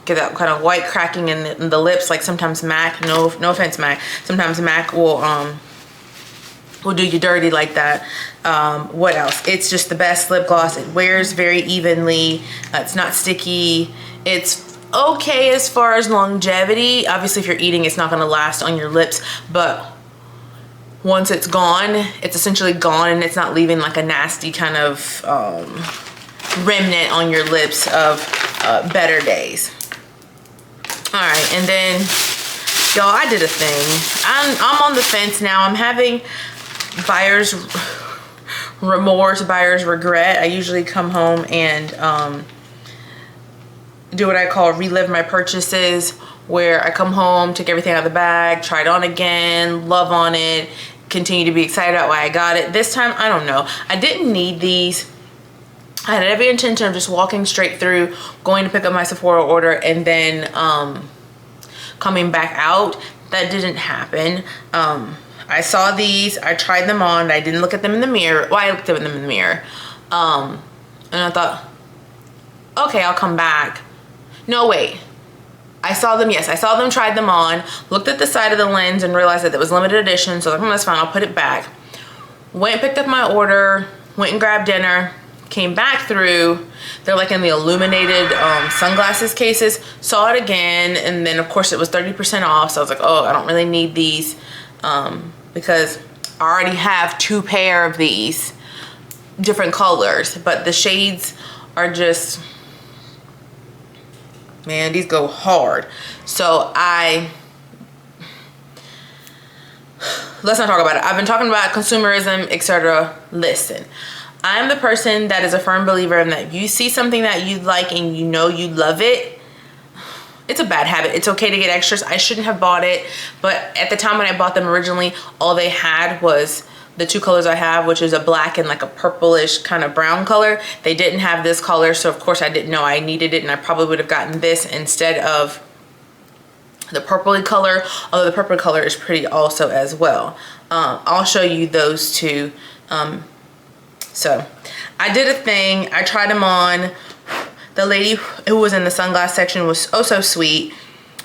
get that kind of white cracking in the lips like sometimes MAC, no offense MAC, sometimes MAC will do you dirty like that. What else? It's just the best lip gloss. It wears very evenly. It's not sticky. It's okay as far as longevity. Obviously, if you're eating, it's not going to last on your lips, but once it's gone, it's essentially gone, and it's not leaving like a nasty kind of remnant on your lips of better days. All right, and then y'all, I did a thing. I'm on the fence now. I'm having buyer's remorse, buyer's regret. I usually come home and do what I call relive my purchases, where I come home, take everything out of the bag, try it on again, love on it, continue to be excited about why I got it. This time, I don't know. I didn't need these. I had every intention of just walking straight through, going to pick up my Sephora order, and then coming back out. That didn't happen. I saw these, I tried them on, I didn't look at them in the mirror. Well, I looked at them in the mirror. And I thought, okay, I'll come back. No, wait. I saw them, yes, I saw them, tried them on, looked at the side of the lens and realized that it was limited edition. So I was like, that's fine, I'll put it back. Went and picked up my order, went and grabbed dinner, came back through. They're like in the illuminated sunglasses cases. Saw it again, and then of course it was 30% off. So I was like, oh, I don't really need these because I already have 2 pair of these, different colors, but the shades are just, man, these go hard. So let's not talk about it. I've been talking about consumerism, etc. Listen, I'm the person that is a firm believer in that if you see something that you like and you know you love it, it's a bad habit. It's okay to get extras. I shouldn't have bought it, but at the time when I bought them originally, all they had was the 2 colors I have, which is a black and like a purplish kind of brown color. They didn't have this color, so of course I didn't know I needed it, and I probably would have gotten this instead of the purpley color, although the purple color is pretty also as well. I'll show you those 2. So I did a thing, I tried them on. The lady who was in the sunglass section was oh so sweet,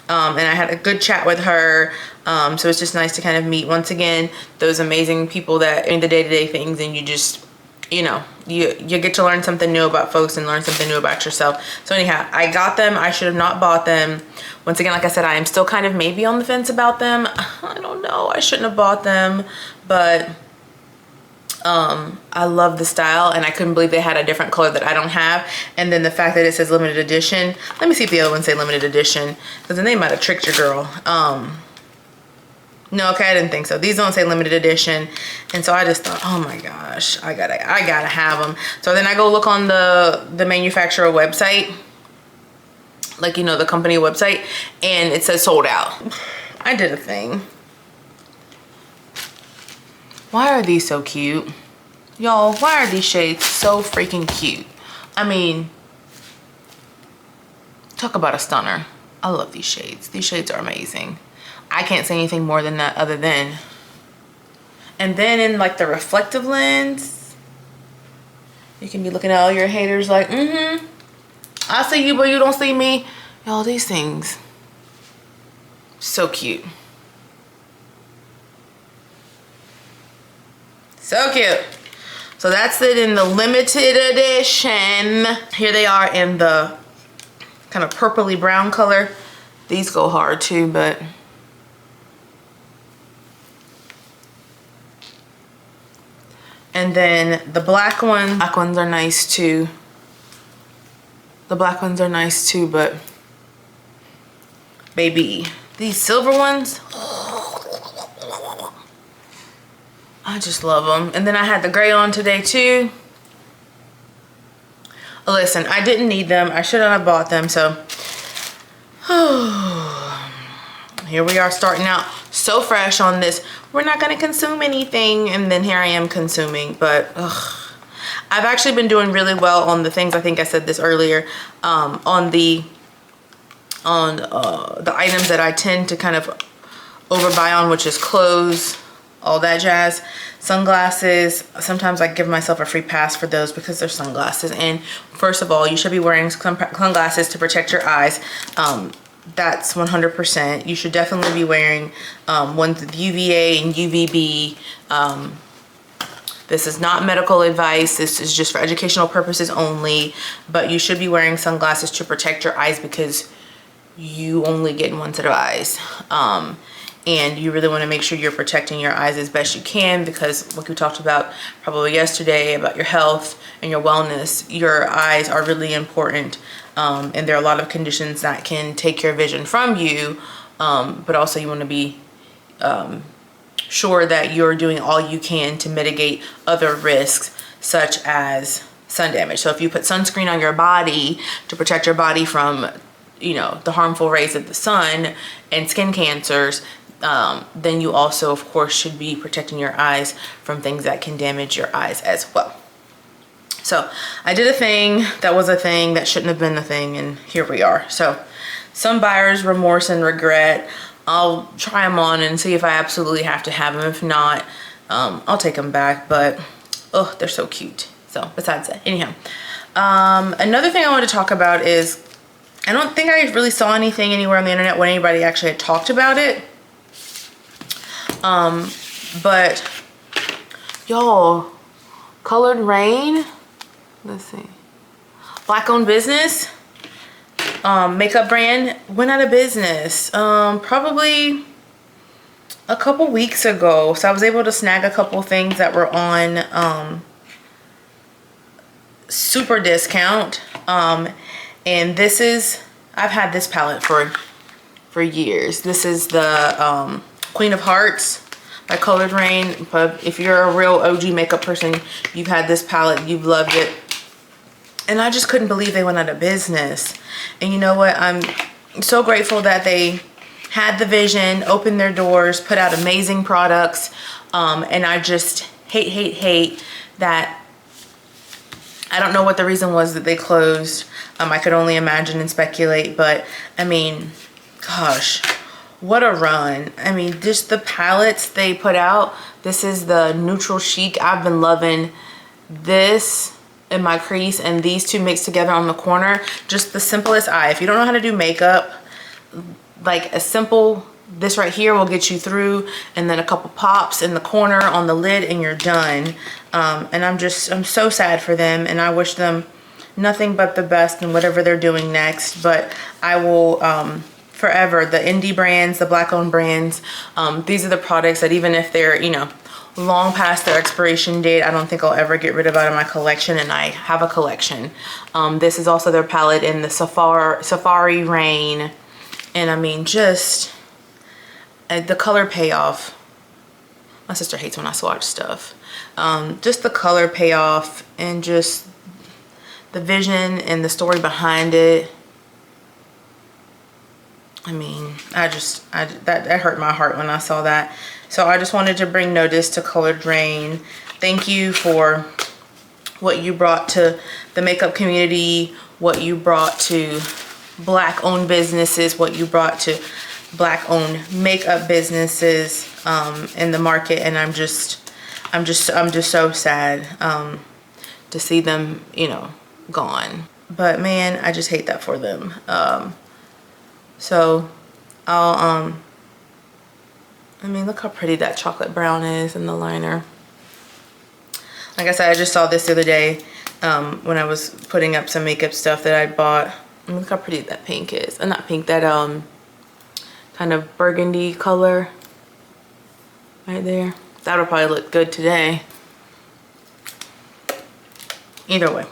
and I had a good chat with her. So it's just nice to kind of meet once again those amazing people that in the day-to-day things, and you just, you know, you get to learn something new about folks and learn something new about yourself. So anyhow, I got them. I should have not bought them. Once again, like I said, I am still kind of maybe on the fence about them. I don't know, I shouldn't have bought them, but I love the style, and I couldn't believe they had a different color that I don't have. And then the fact that it says limited edition. Let me see if the other ones say limited edition, because then they might have tricked your girl. No, okay, I didn't think so. These don't say limited edition, and so I just thought, oh my gosh, I gotta have them. So then I go look on the manufacturer website, like, you know, the company website, and it says sold out. I did a thing. Why are these so cute? Y'all, why are these shades so freaking cute? I mean, talk about a stunner. I love these shades. These shades are amazing. I can't say anything more than that other than. And then in like the reflective lens, you can be looking at all your haters like, I see you, but you don't see me. Y'all, these things, so cute. So cute. So that's it in the limited edition. Here they are in the kind of purpley brown color. These go hard too, but and then the black ones are nice too. The black ones are nice too, but baby, these silver ones, I just love them. And then I had the gray on today too. Listen, I didn't need them. I shouldn't have bought them. So here we are starting out so fresh on this. We're not going to consume anything. And then here I am consuming. But I've actually been doing really well on the things. I think I said this earlier. On the items that I tend to kind of overbuy on, which is clothes, all that jazz. Sunglasses, sometimes I give myself a free pass for those because they're sunglasses. And first of all, you should be wearing sunglasses to protect your eyes. That's 100%. You should definitely be wearing ones with UVA and UVB. This is not medical advice. This is just for educational purposes only. But you should be wearing sunglasses to protect your eyes because you only get one set of eyes. And you really want to make sure you're protecting your eyes as best you can, because like we talked about probably yesterday about your health and your wellness, your eyes are really important. And there are a lot of conditions that can take your vision from you, but also you want to be sure that you're doing all you can to mitigate other risks such as sun damage. So if you put sunscreen on your body to protect your body from, you know, the harmful rays of the sun and skin cancers, then you also, of course, should be protecting your eyes from things that can damage your eyes as well. So I did a thing that was a thing that shouldn't have been a thing, and here we are. So some buyer's remorse and regret. I'll try them on and see if I absolutely have to have them. If not, I'll take them back. But oh, they're so cute. So besides that, anyhow, another thing I want to talk about is, I don't think I really saw anything anywhere on the internet when anybody actually had talked about it. But y'all, Colored Raine, let's see, Black owned business, makeup brand, went out of business probably a couple weeks ago. So I was able to snag a couple things that were on super discount. And this is, I've had this palette for years. This is the Queen of Hearts by Colored Raine. But if you're a real OG makeup person, you've had this palette, you've loved it. And I just couldn't believe they went out of business. And you know what? I'm so grateful that they had the vision, opened their doors, put out amazing products. And I just hate that. I don't know what the reason was that they closed. I could only imagine and speculate, but I mean, gosh, what a run. I mean, just the palettes they put out. This is the Neutral Chic. I've been loving this in my crease, and these two mixed together on the corner. Just the simplest eye. If you don't know how to do makeup, like a simple, this right here will get you through, and then a couple pops in the corner on the lid and you're done. And I'm so sad for them, and I wish them nothing but the best in whatever they're doing next. But I will forever, the indie brands, the Black owned brands, these are the products that even if they're, you know, long past their expiration date, I don't think I'll ever get rid of out of my collection, and I have a collection. This is also their palette in the Safari Rain, and I mean, just the color payoff. My sister hates when I swatch stuff. Just the color payoff and just the vision and the story behind it. I mean, that hurt my heart when I saw that. So I just wanted to bring notice to Colored Raine. Thank you for what you brought to the makeup community, what you brought to Black owned businesses, what you brought to Black owned makeup businesses in the market. And I'm just so sad to see them, you know, gone. But man, I just hate that for them. So I'll I mean, look how pretty that chocolate brown is in the liner. Like I said, I just saw this the other day when I was putting up some makeup stuff that I bought. And look how pretty that pink is. Not pink, that kind of burgundy color right there. That'll probably look good today. Either way,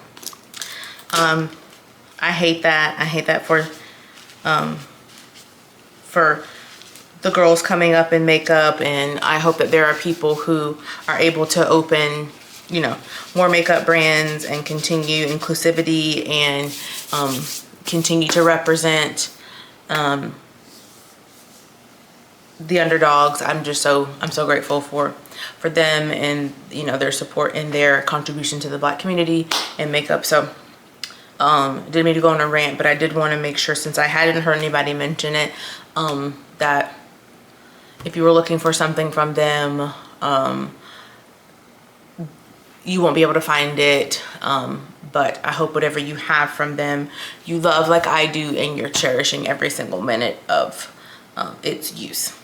I hate that. I hate that for the girls coming up in makeup, and I hope that there are people who are able to open, you know, more makeup brands and continue inclusivity and continue to represent the underdogs. I'm so grateful for them, and you know, their support and their contribution to the Black community and makeup. So didn't mean to go on a rant, but I did want to make sure, since I hadn't heard anybody mention it, that if you were looking for something from them, you won't be able to find it. But I hope whatever you have from them, you love like I do, and you're cherishing every single minute of its use.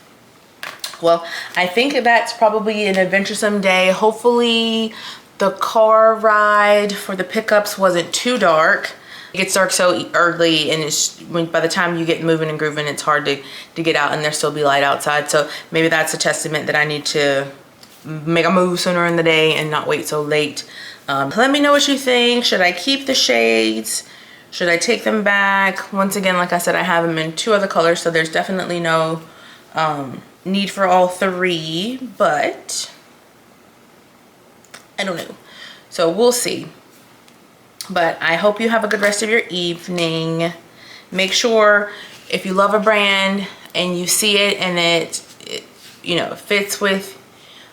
Well, I think that's probably an adventuresome day. Hopefully the car ride for the pickups wasn't too dark. It gets dark so early, and by the time you get moving and grooving, it's hard to get out and there still be light outside. So maybe that's a testament that I need to make a move sooner in the day and not wait so late. Let me know what you think. Should I keep the shades? Should I take them back? Once again, like I said, I have them in 2 other colors, so there's definitely no need for all 3, but I don't know. So we'll see. But I hope you have a good rest of your evening. Make sure, if you love a brand and you see it and you know, fits with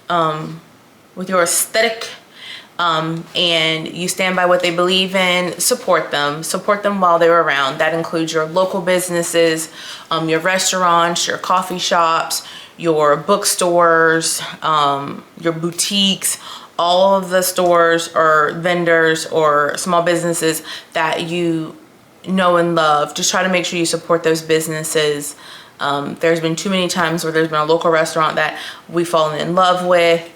your aesthetic, and you stand by what they believe in, support them while they're around. That includes your local businesses, your restaurants, your coffee shops, your bookstores, your boutiques, all of the stores or vendors or small businesses that you know and love. Just try to make sure you support those businesses. There's been too many times where there's been a local restaurant that we've fallen in love with.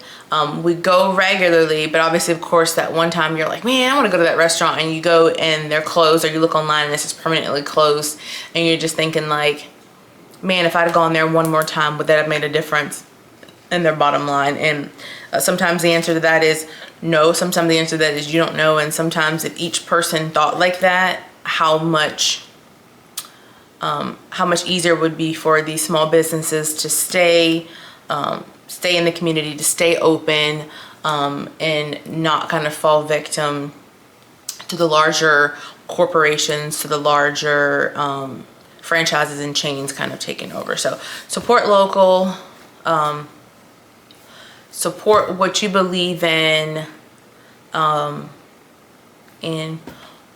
We go regularly, but obviously, of course, that one time you're like, man, I want to go to that restaurant, and you go and they're closed, or you look online and it's just permanently closed, and you're just thinking like, man, if I'd gone there one more time, would that have made a difference in their bottom line? And sometimes the answer to that is no. Sometimes the answer to that is you don't know. And sometimes if each person thought like that, how much easier it would be for these small businesses to stay in the community, to stay open, and not kind of fall victim to the larger corporations, to the larger franchises and chains kind of taking over. So support local, support what you believe in, and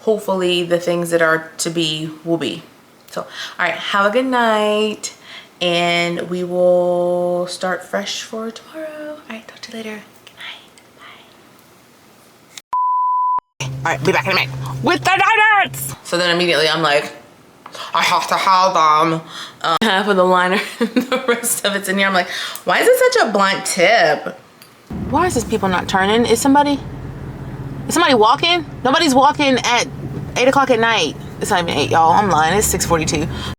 hopefully the things that are to be will be. So, all right, have a good night, and we will start fresh for tomorrow. All right, talk to you later. Good night. Bye. All right, be back in a minute with the donuts. So then immediately I'm like, I have to have them. Half of the liner and the rest of it's in here. I'm like, why is it such a blunt tip? Why is this people not turning? Is somebody walking? Nobody's walking at 8 o'clock at night. It's not even 8, y'all. I'm lying. It's 6:42.